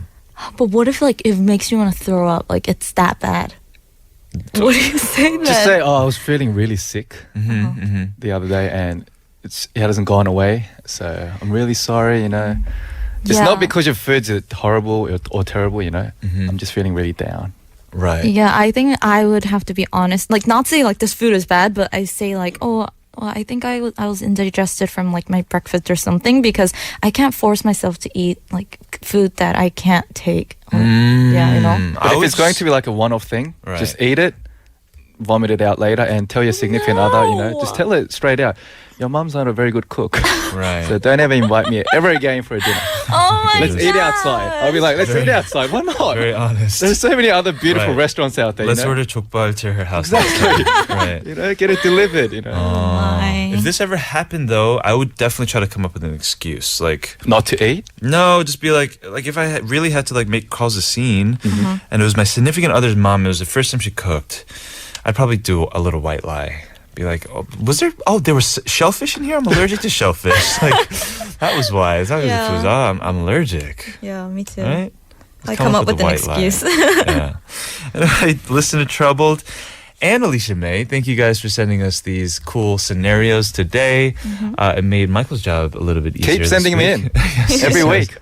C: But what if like it makes you want to throw up? Like it's that bad. What do you say then?
F: Just say, oh, I was feeling really sick the other day and it hasn't gone away. So I'm really sorry, It's
C: Yeah.
F: not because your food's horrible or terrible, I'm just feeling really down.
B: Right.
C: Yeah, I think I would have to be honest. Like, not say like this food is bad, but I say like, oh, well, I think I was indigested from like my breakfast or something because I can't force myself to eat like food that I can't take. Yeah,
F: But if it's going to be like a one-off thing,
B: Right.
F: just eat it, vomit it out later, and tell your significant other, just tell it straight out. Your mum's not a very good cook.
B: Right.
F: So don't ever invite me ever again for a dinner.
C: Oh my
F: Let's eat outside. I'll be like, let's eat outside. Why not?
B: Very honest.
F: There's so many other beautiful
B: Right.
F: restaurants out there.
B: Let's order 족발 to her house.
F: Exactly.
B: Right.
F: Get it delivered.
B: If this ever happened though, I would definitely try to come up with an excuse. Like,
F: Not to eat.
B: no, just be like if I really had to like cause a scene, and it was my significant other's mom, it was the first time she cooked, I'd probably do a little white lie. Be like, there was shellfish in here? I'm allergic to shellfish. Like, that was why. It's not because the food's, I'm allergic.
C: Yeah, me too.
B: Right?
C: I come up with
B: the
C: an
B: white lie.
C: excuse.
B: Yeah. And I listen to Troubled. and Alicia May. Thank you guys for sending us these cool scenarios today. It made Michael's job a little bit easier.
F: Keep sending them in every week.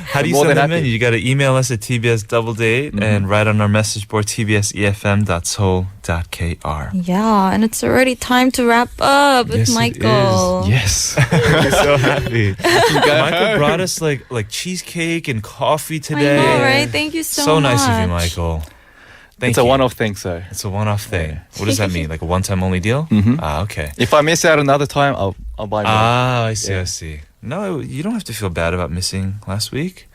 B: How do you
F: More
B: send
F: than
B: them in?
F: happy.
B: You got to email us at TBS Double Date and write on our message board tbsefm.seoul.kr.
C: Yeah, and it's already time to wrap up with
B: Yes, it
C: Michael.
F: Yes.
B: I'm so happy. Michael brought us like cheesecake and coffee
C: I
B: today.
C: know, right? Thank you so much.
B: nice of you, Michael. Thank
F: It's
B: you.
F: a one-off thing, so.
B: It's a one-off thing. What does that mean? Like a one-time only deal? Ah, okay.
F: If I miss out another time, I'll buy more.
B: Ah, I see.
F: Yeah.
B: I see. No, you don't have to feel bad about missing last week.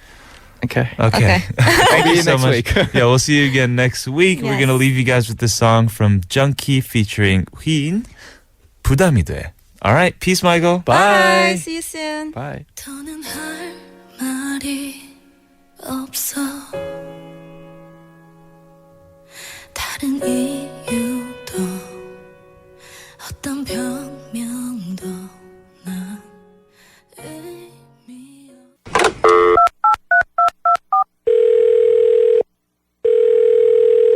F: Okay.
B: Okay. Thank
F: See
B: you
F: you
B: so
F: next
B: much.
F: week.
B: Yeah, we'll see you again next week. We're
C: Yes.
B: gonna leave you guys with this song from Junkie featuring Hui 부담이 돼. All right, peace, Michael.
C: Bye. See you soon.
F: Bye.
A: 더는 할 말이 없어 다른 이유도 어떤 변명도 난 의미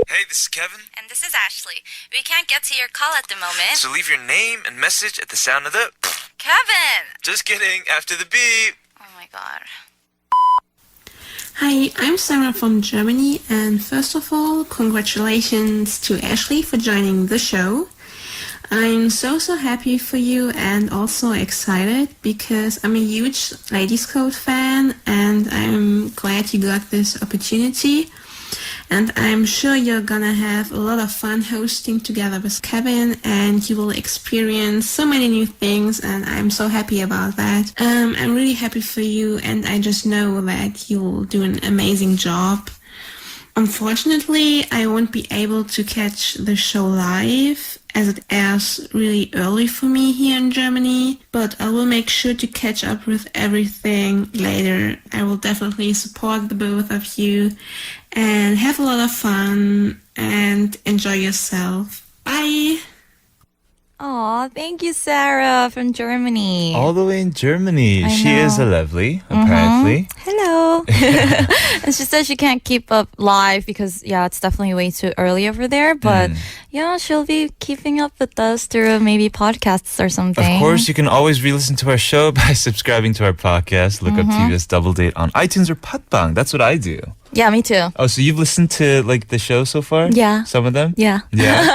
B: Hey, this is Kevin.
C: And this is Ashley. We can't get to your call at the moment.
B: So leave your name and message at the sound of the...
C: Kevin!
B: Just kidding. After the beep.
C: Oh my god.
I: Hi, I'm Sarah from Germany, and first of all, congratulations to Ashley for joining the show. I'm so happy for you and also excited because I'm a huge Ladies Code fan and I'm glad you got this opportunity. And I'm sure you're gonna have a lot of fun hosting together with Kevin and you will experience so many new things and I'm so happy about that. I'm really happy for you and I just know that you'll do an amazing job. Unfortunately, I won't be able to catch the show live as it airs really early for me here in Germany, but I will make sure to catch up with everything later. I will definitely support the both of you and have a lot of fun and enjoy yourself. Bye!
C: Aw, thank you, Sarah from Germany.
B: All the way in Germany.
C: I
B: She is a
C: know.
B: lovely, apparently.
C: Hello. And she said she can't keep up live because, yeah, it's definitely way too early over there. But, yeah, she'll be keeping up with us through maybe podcasts or something.
B: Of course, you can always re-listen to our show by subscribing to our podcast. Look up TBS Double Date on iTunes or Patbang. That's what I do.
C: Yeah, me too.
B: Oh, so you've listened to like the show so far?
C: Yeah.
B: Some of them?
C: Yeah.
B: Yeah.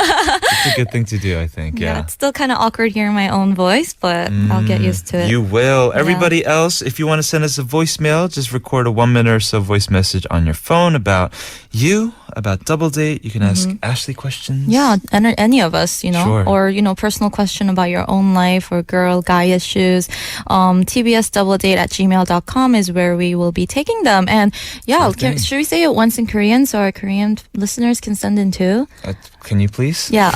B: It's a good thing to do, I think.
C: Yeah,
B: Yeah.
C: it's still kind of awkward hearing my own voice, but I'll get used to it.
B: You will. Everybody else, if you want to send us a voicemail, just record a 1 minute or so voice message on your phone about you, about Double Date. You can ask Ashley questions.
C: Yeah, any of us, you know,
B: Sure.
C: or, you know, personal question about your own life or girl, guy issues. tbsdoubledate@gmail.com is where we will be taking them. And yeah,
B: Sure thing.
C: should we say it once in Korean so our Korean listeners can send in too?
B: Can you please?
C: Yeah.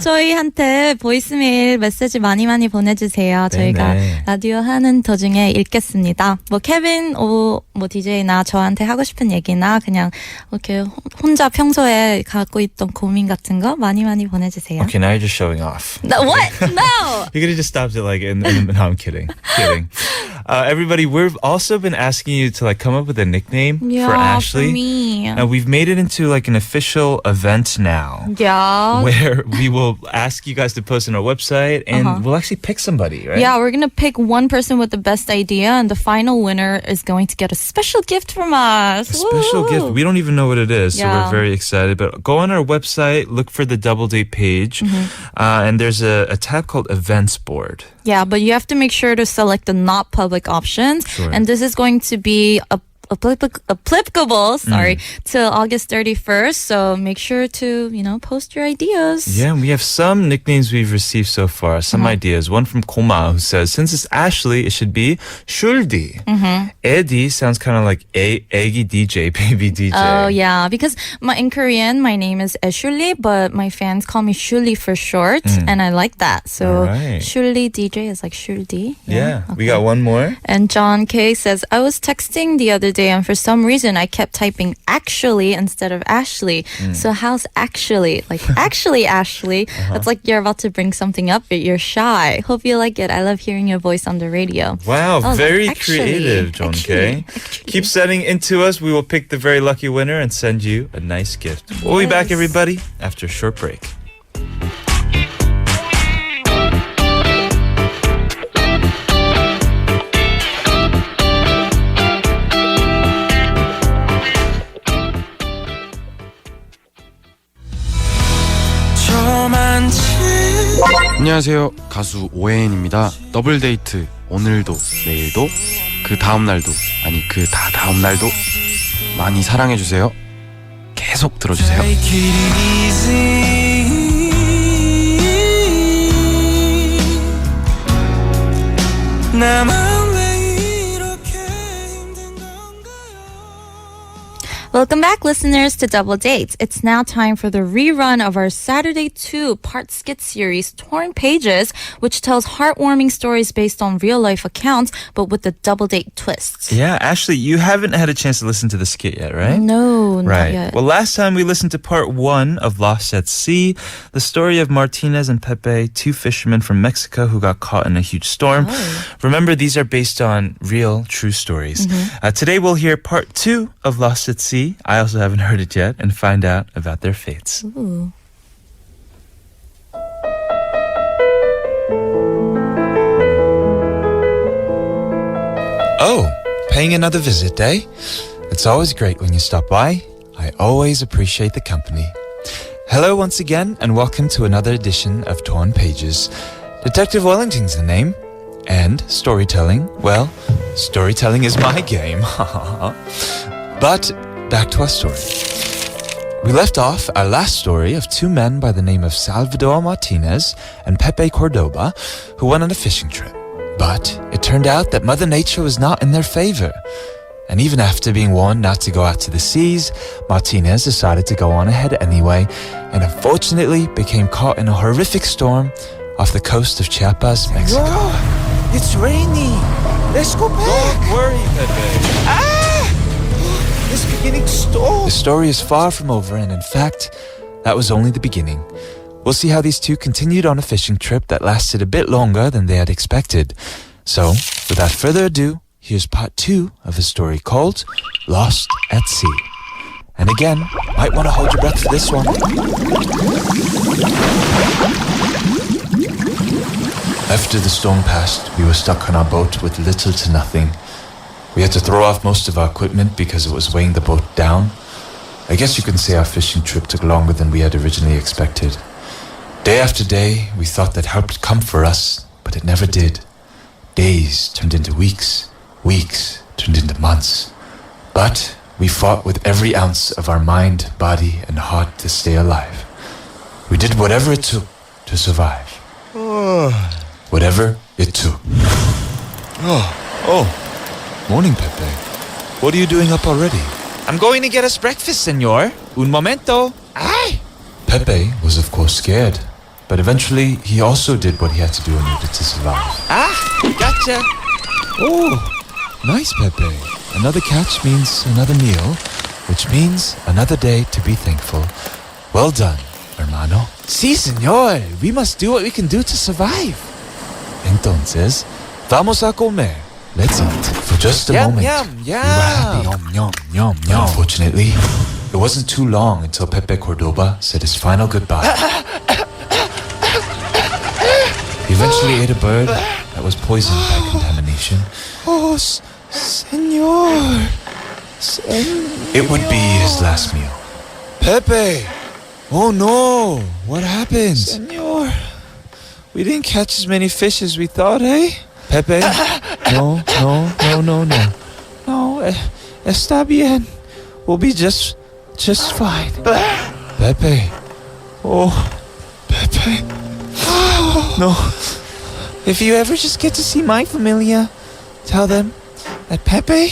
C: 저희한테 보이스메일 메시지 많이 보내주세요. 저희가
B: 네네.
C: 라디오 하는 도중에 읽겠습니다. 뭐 케빈, 뭐 DJ나 저한테 하고 싶은 얘기나 그냥 이렇게 혼자 평소에 갖고 있던 고민 같은 거 많이 보내주세요.
B: Okay, now you're just showing off.
C: No, what? No!
B: You could have just stopped it like, no, I'm kidding. Kidding. Everybody, we've also been asking you to like come up with a nickname
C: Yeah,
B: for Ashley.
C: for me.
B: And we've made it into like an official event now.
C: Yeah.
B: Where we will ask you guys to post on our website and we'll actually pick somebody, right?
C: Yeah, we're gonna pick one person with the best idea, and the final winner is going to get a special gift from us.
B: A special
C: Woo!
B: gift. We don't even know what it is, so
C: Yeah.
B: we're very excited. But go on our website, look for the Double Date page, and there's a tab called Events Board.
C: Yeah, but you have to make sure to select the not public options.
B: Sure.
C: And this is going to be applicable, till August 31st. So make sure to, post your ideas.
B: Yeah, we have some nicknames we've received so far, some ideas. One from Koma who says, since it's Ashley, it should be Shuldi. Eddie sounds kind of like Eggy DJ, baby DJ.
C: Oh, yeah, because in Korean, my name is Shuli, but my fans call me Shuli for short, and I like that. So
B: Alright.
C: Shuli DJ is like Shuldi.
B: Yeah, we
C: okay.
B: got one more.
C: And John K says, I was texting the other today, and for some reason I kept typing actually instead of Ashley. So how's actually? Like actually, Ashley. It's like you're about to bring something up, but you're shy. Hope you like it. I love hearing your voice on the radio.
B: Wow,
C: Oh,
B: very
C: actually,
B: creative, John K.
C: actually.
B: Keep sending into us. We will pick the very lucky winner and send you a nice gift. We'll be back,
C: Yes.
B: everybody, after a short break.
J: 안녕하세요. 가수 오해인입니다. 더블 데이트 오늘도 내일도 그 다음 날도 아니 그 다음 날도 많이 사랑해 주세요. 계속 들어주세요.
C: Welcome back, listeners, to Double Dates. It's now time for the rerun of our Saturday 2-part skit series, Torn Pages, which tells heartwarming stories based on real-life accounts, but with the double date twists.
B: Yeah, Ashley, you haven't had a chance to listen to the skit yet, right?
C: No, not
B: Right.
C: yet.
B: Well, last time we listened to part 1 of Lost at Sea, the story of Martinez and Pepe, two fishermen from Mexico who got caught in a huge storm. Remember, these are based on real, true stories. Today we'll hear part 2 of Lost at Sea. I also haven't heard it yet, and find out about their fates.
C: Ooh.
B: Oh, paying another visit, eh? It's always great when you stop by. I always appreciate the company. Hello once again, and welcome to another edition of Torn Pages. Detective Wellington's the name. And storytelling, well, storytelling is my game. But back to our story. We left off our last story of two men by the name of Salvador Martinez and Pepe Cordoba who went on a fishing trip. But it turned out that Mother Nature was not in their favor. And even after being warned not to go out to the seas, Martinez decided to go on ahead anyway and unfortunately became caught in a horrific storm off the coast of Chiapas, Mexico.
E: It's rainy. Let's go back.
B: Don't worry, Pepe.
E: It's beginning to storm.
B: The story is far from over, and in fact, that was only the beginning. We'll see how these two continued on a fishing trip that lasted a bit longer than they had expected. So, without further ado, here's part 2 of a story called Lost at Sea. And again, might want to hold your breath for this one. After the storm passed, we were stuck on our boat with little to nothing. We had to throw off most of our equipment because it was weighing the boat down. I guess you can say our fishing trip took longer than we had originally expected. Day after day, we thought that help would come for us, but it never did. Days turned into weeks, weeks turned into months. But we fought with every ounce of our mind, body, and heart to stay alive. We did whatever it took to survive. Whatever it took. Morning, Pepe. What are you doing up already?
E: I'm going to get us breakfast, senor. Un momento. Ay.
B: Pepe was of course scared, but eventually he also did what he had to do in order to survive.
E: Gotcha.
B: Oh, nice, Pepe. Another catch means another meal, which means another day to be thankful. Well done, hermano.
E: Si, senor. We must do what we can do to survive.
B: Entonces, vamos a comer. Let's eat. For just a moment.
E: Yum,
B: We were happy.
E: yum.
B: Yum, yum, yum. Unfortunately, it wasn't too long until Pepe Cordoba said his final goodbye. He eventually ate a bird that was poisoned by contamination.
E: Oh, senor.
B: It would be his last meal.
E: Pepe.
B: Oh no! What happened?
E: Senor. We didn't catch as many fish as we thought, eh?
B: Pepe? No.
E: No, está bien. We'll be just fine.
B: Pepe.
E: Oh, Pepe. No. If you ever just get to see my familia, tell them that Pepe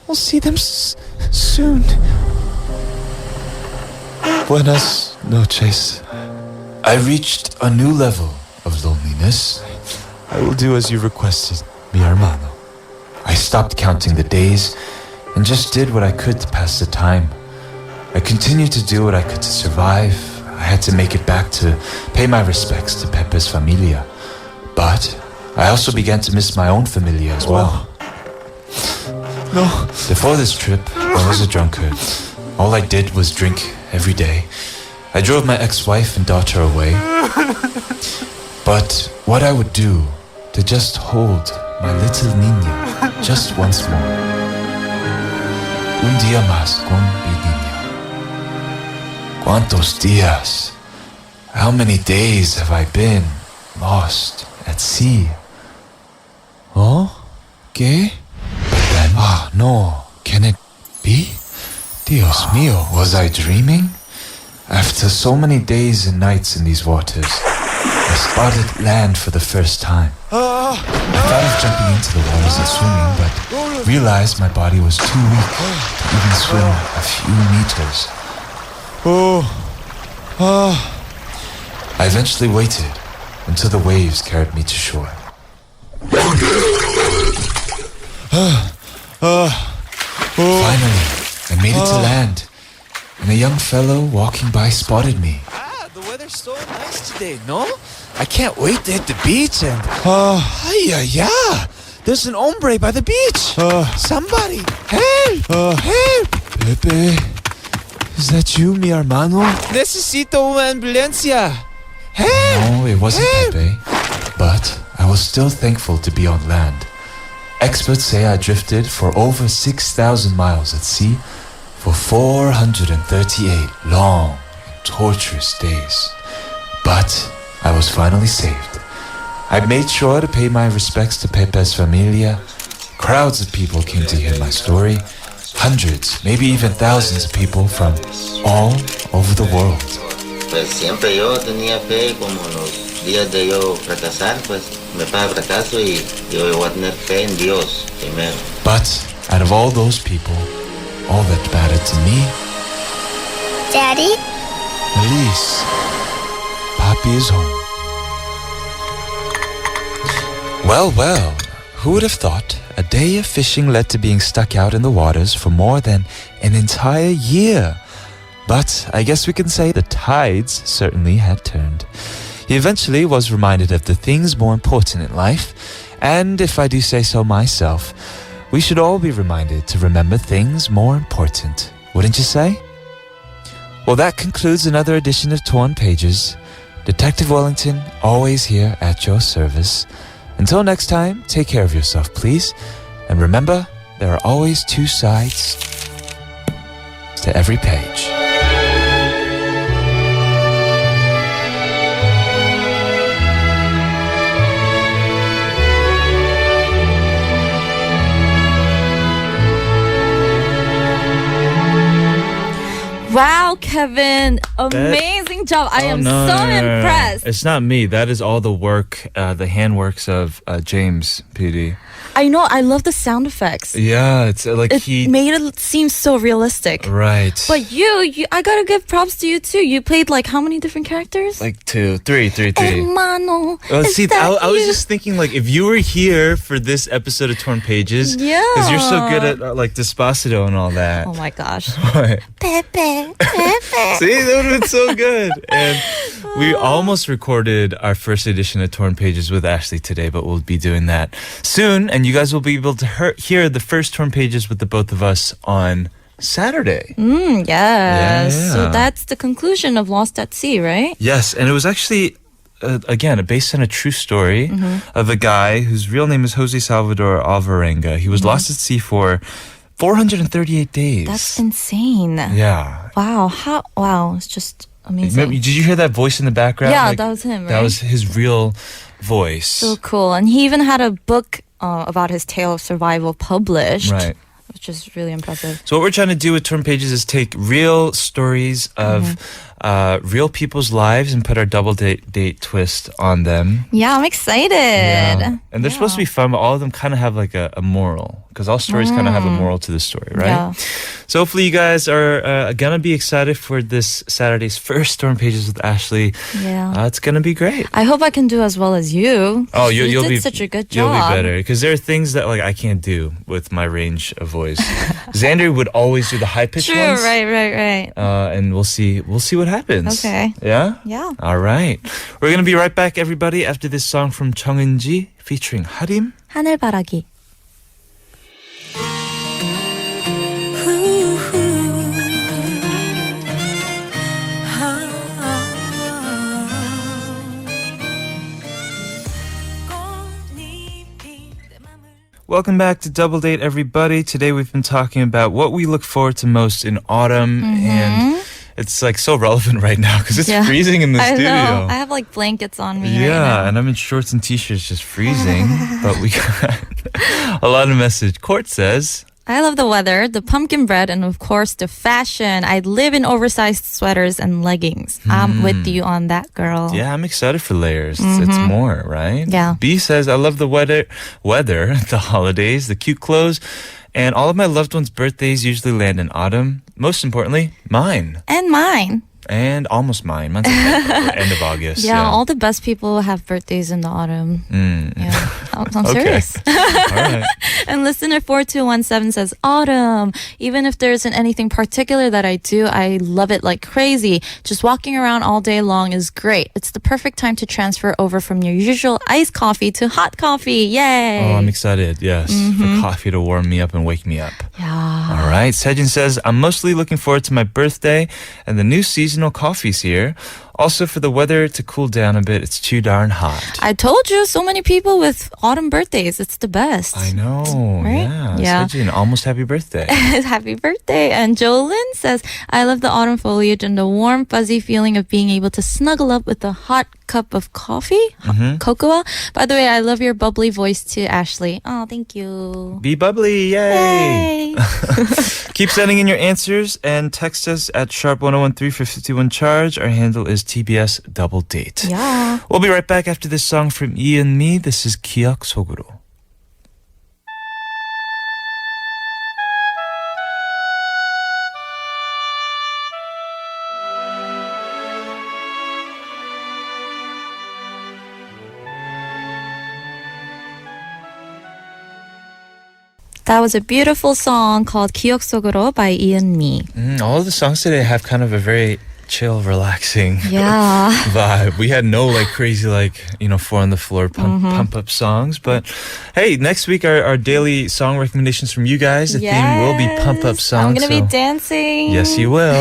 E: will see them soon.
B: Buenas noches. I reached a new level of loneliness.
E: I will do as you requested.
B: Mi hermano. I stopped counting the days,
E: and just did what I could to pass the time. I continued to do what I could to survive. I had to make it back to pay my respects to Pepe's familia. But I also began to miss my own familia as well.
B: No.
E: Before this trip, I was a drunkard. All I did was drink every day. I drove my ex-wife and daughter away. But what I would do to just hold my little niña just once more. Un día más con mi niña. ¿Cuántos días? How many days have I been lost at sea? Oh? ¿Qué? But then, no. Can it be? Dios mío, was I dreaming? After so many days and nights in these waters, I spotted land for the first time. I thought of jumping into the waters and swimming, but realized my body was too weak to even swim a few meters. I eventually waited until the waves carried me to shore. Finally, I made it to land, and a young fellow walking by spotted me.
B: The weather's so nice
E: today, no? I can't wait to hit the beach and... yeah. There's an hombre by the beach. Somebody, help! Help! Pepe, is that you, mi hermano? Necesito una ambulancia. Help! No, it wasn't Pepe. But I was still thankful to be on land. Experts say I drifted for over 6,000 miles at sea for 438 long and torturous days. But I was finally saved. I made sure to pay my respects to Pepe's familia. Crowds of people came to hear my story. Hundreds, maybe even thousands of people from all over the world.
D: Pues siempre yo tenía fe, como los días de yo fracasar, pues me pasa fracaso y yo voy a tener fe en Dios primero.
E: But out of all those people, all that mattered to me,
G: Daddy?
E: Elise, Papi is home. Well, who would have thought a day of fishing led to being stuck out in the waters for more than an entire year? But I guess we can say the tides certainly had turned. He eventually was reminded of the things more important in life, and if I do say so myself, we should all be reminded to remember things more important, wouldn't you say? Well, that concludes another edition of Torn Pages. Detective Wellington, always here at your service. Until next time, take care of yourself, please. And remember, there are always two sides to every page.
C: Wow, Kevin. Amazing job. I am so impressed.
B: It's not me. That is all the work, the handworks of James, PD.
C: I know. I love the sound effects.
B: Yeah, it's like
C: it made it seem so realistic.
B: Right.
C: But you, I gotta give props to you too. You played like how many different characters?
B: Like three.
C: Hermano.
B: See, I was just thinking, like, if you were here for this episode of Torn Pages,
C: yeah,
B: because you're so good at like Despacito and all that.
C: Oh my gosh.
B: What?
C: Pepe.
B: See, that would have been so good. And we almost recorded our first edition of Torn Pages with Ashley today, but we'll be doing that soon. And you guys will be able to hear the first Torn Pages with the both of us on Saturday.
C: Yes.
B: Yeah.
C: So that's the conclusion of Lost at Sea, right?
B: Yes, and it was actually, again, based on a true story of a guy whose real name is Jose Salvador Alvarenga. He was lost at sea for 438 days.
C: That's insane.
B: Yeah.
C: Wow. Wow. It's just amazing.
B: Did you hear that voice in the background?
C: Yeah, that was him, right?
B: That was his real voice.
C: So cool. And he even had a book about his tale of survival published.
B: Right.
C: Which is really impressive.
B: So what we're trying to do with Torn Pages is take real stories of real people's lives and put our double date twist on them.
C: Yeah, I'm excited.
B: Yeah. And they're supposed to be fun, but all of them kind of have like a moral, because all stories kind of have a moral to the story, right?
C: Yeah.
B: So hopefully you guys are gonna be excited for this Saturday's first Storm Pages with Ashley.
C: Yeah.
B: It's gonna be great.
C: I hope I can do as well as you.
B: Oh,
C: you
B: you'll
C: did
B: be
C: such a good
B: You'll
C: job.
B: be better, because there are things that like I can't do with my range of voice. Xander would always do the high pitched
C: True,
B: ones.
C: right.
B: And we'll see what happens.
C: Okay.
B: Yeah?
C: Yeah.
B: All right. We're going to be right back, everybody, after this song from Chung Eun-ji featuring Harim.
C: 하늘바라기.
B: Welcome back to Double Date, everybody. Today we've been talking about what we look forward to most in autumn, and it's like so relevant right now because it's freezing in the
C: I
B: studio.
C: know. I have like blankets on me right
B: Yeah,
C: now.
B: and I'm in shorts and t-shirts, just freezing. But we got a lot of message. Court says,
C: I love the weather, the pumpkin bread, and of course the fashion. I live in oversized sweaters and leggings. I'm with you on that, girl.
B: yeah, I'm excited for layers. It's more, right?
C: Yeah.
B: B says, I love the weather, the holidays, the cute clothes, and all of my loved ones' birthdays usually land in autumn. Most importantly, mine.
C: And mine.
B: And almost mine. Mine's like end of August.
C: Yeah, all the best people have birthdays in the autumn. Yeah, I'm
B: Okay.
C: serious.
B: All right.
C: And listener 4217 says, autumn. Even if there isn't anything particular that I do, I love it like crazy. Just walking around all day long is great. It's the perfect time to transfer over from your usual iced coffee to hot coffee. Yay.
B: Oh, I'm excited. Yes. For coffee to warm me up and wake me up.
C: Yeah.
B: All right. Sejin says, I'm mostly looking forward to my birthday and the new seasonal coffees here. Also for the weather to cool down a bit. It's too darn hot.
C: I told you, so many people with autumn birthdays. It's the best.
B: I know.
C: Right?
B: Yeah.
C: Yeah.
B: Sejin, almost happy birthday.
C: Happy birthday. And Jolyn says, I love the autumn foliage and the warm, fuzzy feeling of being able to snuggle up with a hot cup of coffee, cocoa. By the way, I love your bubbly voice too, Ashley. Oh, thank you.
B: Be bubbly. Yay.
C: Yay.
B: Keep sending in your answers and text us at #1013 for 51 charge. Our handle is TBS Double Date.
C: Yeah.
B: We'll be right back after this song from Ian Me. This is 기억 속으로.
C: That was a beautiful song called 기억 속으로 by Ian Me.
B: All of the songs today have kind of a very chill, relaxing
C: Yeah.
B: vibe. We had no like crazy four on the floor pump up songs. But hey, next week our daily song recommendations from you guys. The theme will be pump up songs.
C: I'm gonna be
B: so-
C: dancing.
B: Yes, you will.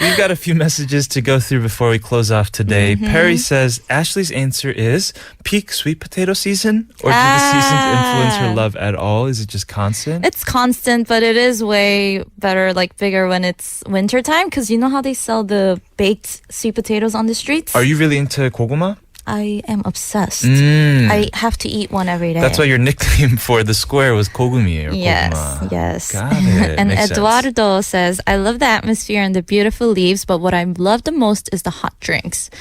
B: We've got a few messages to go through before we close off today. Perry says Ashley's answer is peak sweet potato season, or do the seasons influence her love at all? Is it just constant?
C: It's constant, but it is way better, like bigger when it's winter time, because you know how they sell the baked sweet potatoes on the streets?
B: Are you really into koguma?
C: I am obsessed.
B: Mm.
C: I have to eat one every day.
B: That's why your nickname for the square was kogumi or
C: Yes,
B: koguma.
C: yes.
B: Got it.
C: And
B: Makes sense.
C: Eduardo says, I love the atmosphere and the beautiful leaves, but what I love the most is the hot drinks.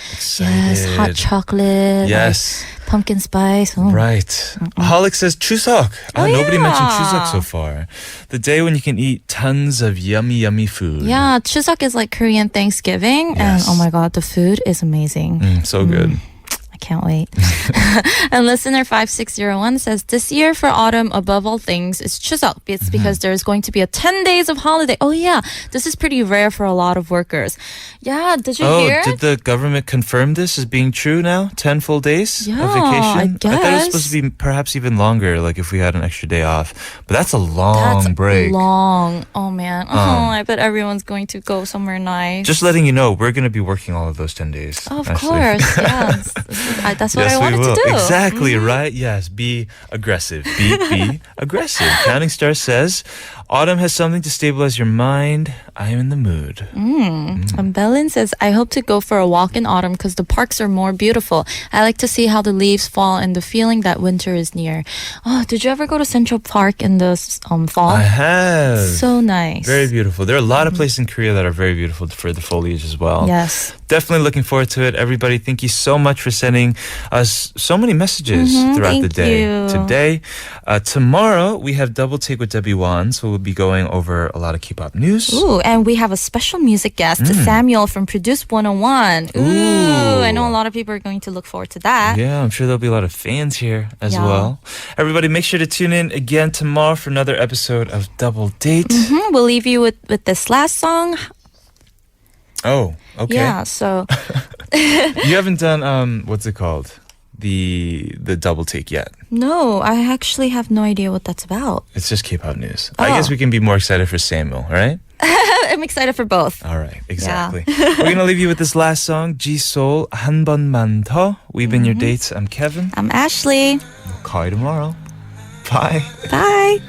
C: Yes, hot
B: Excited.
C: chocolate.
B: Yes.
C: like pumpkin spice. Oh.
B: Right. Holic says Chuseok. Nobody mentioned
C: yeah.
B: Chuseok so far. The day when you can eat tons of yummy, yummy food.
C: Yeah, Chuseok is like Korean Thanksgiving. And
B: Yes.
C: oh my God, the food is amazing.
B: So good.
C: I can't wait. And listener 5601 says, this year for autumn, above all things, is Chuseok. It's because there's going to be a 10 days of holiday. Oh yeah, this is pretty rare for a lot of workers. Yeah, did you hear?
B: Did the government confirm this as being true now? 10 full days
C: Yeah,
B: of vacation?
C: I
B: thought it was
C: guess.
B: supposed to be perhaps even longer, like if we had an extra day off. But that's a long
C: That's
B: break.
C: long. Oh man. Oh, I bet everyone's going to go somewhere nice.
B: Just letting you know, we're going to be working all of those 10 days.
C: Of
B: Ashley.
C: course, yes. This is That's what
B: Yes,
C: I
B: we
C: wanted
B: will.
C: to do.
B: Exactly, right? Yes, be aggressive. Be aggressive. Counting Star says, autumn has something to stabilize your mind. I am in the mood.
C: Bellin says, I hope to go for a walk in autumn because the parks are more beautiful. I like to see how the leaves fall and the feeling that winter is near. Oh, did you ever go to Central Park in the fall?
B: I have.
C: So nice.
B: Very beautiful. There are a lot of places in Korea that are very beautiful for the foliage as well.
C: Yes.
B: Definitely looking forward to it. Everybody, thank you so much for sending us so many messages throughout the
C: thank
B: day.
C: you.
B: Today, tomorrow, we have Double Take with Debbie Wan, so we'll be going over a lot of K-pop news.
C: Ooh, and we have a special music guest, Samuel from Produce 101. Ooh, I know a lot of people are going to look forward to that.
B: Yeah, I'm sure there'll be a lot of fans here as
C: Yeah.
B: well. Everybody, make sure to tune in again tomorrow for another episode of Double Date.
C: We'll leave you with this last song.
B: Oh, okay.
C: Yeah, so
B: You haven't done what's it called? The double take yet.
C: no, I actually have no idea what that's about.
B: It's just K-pop news. I guess we can be more excited for Samuel, right?
C: I'm excited for both.
B: All right, exactly. We're gonna leave you with this last song, G-Soul, 한 번만 더. We've been your dates. I'm Kevin.
C: I'm Ashley.
B: We'll call you tomorrow. Bye.
C: Bye.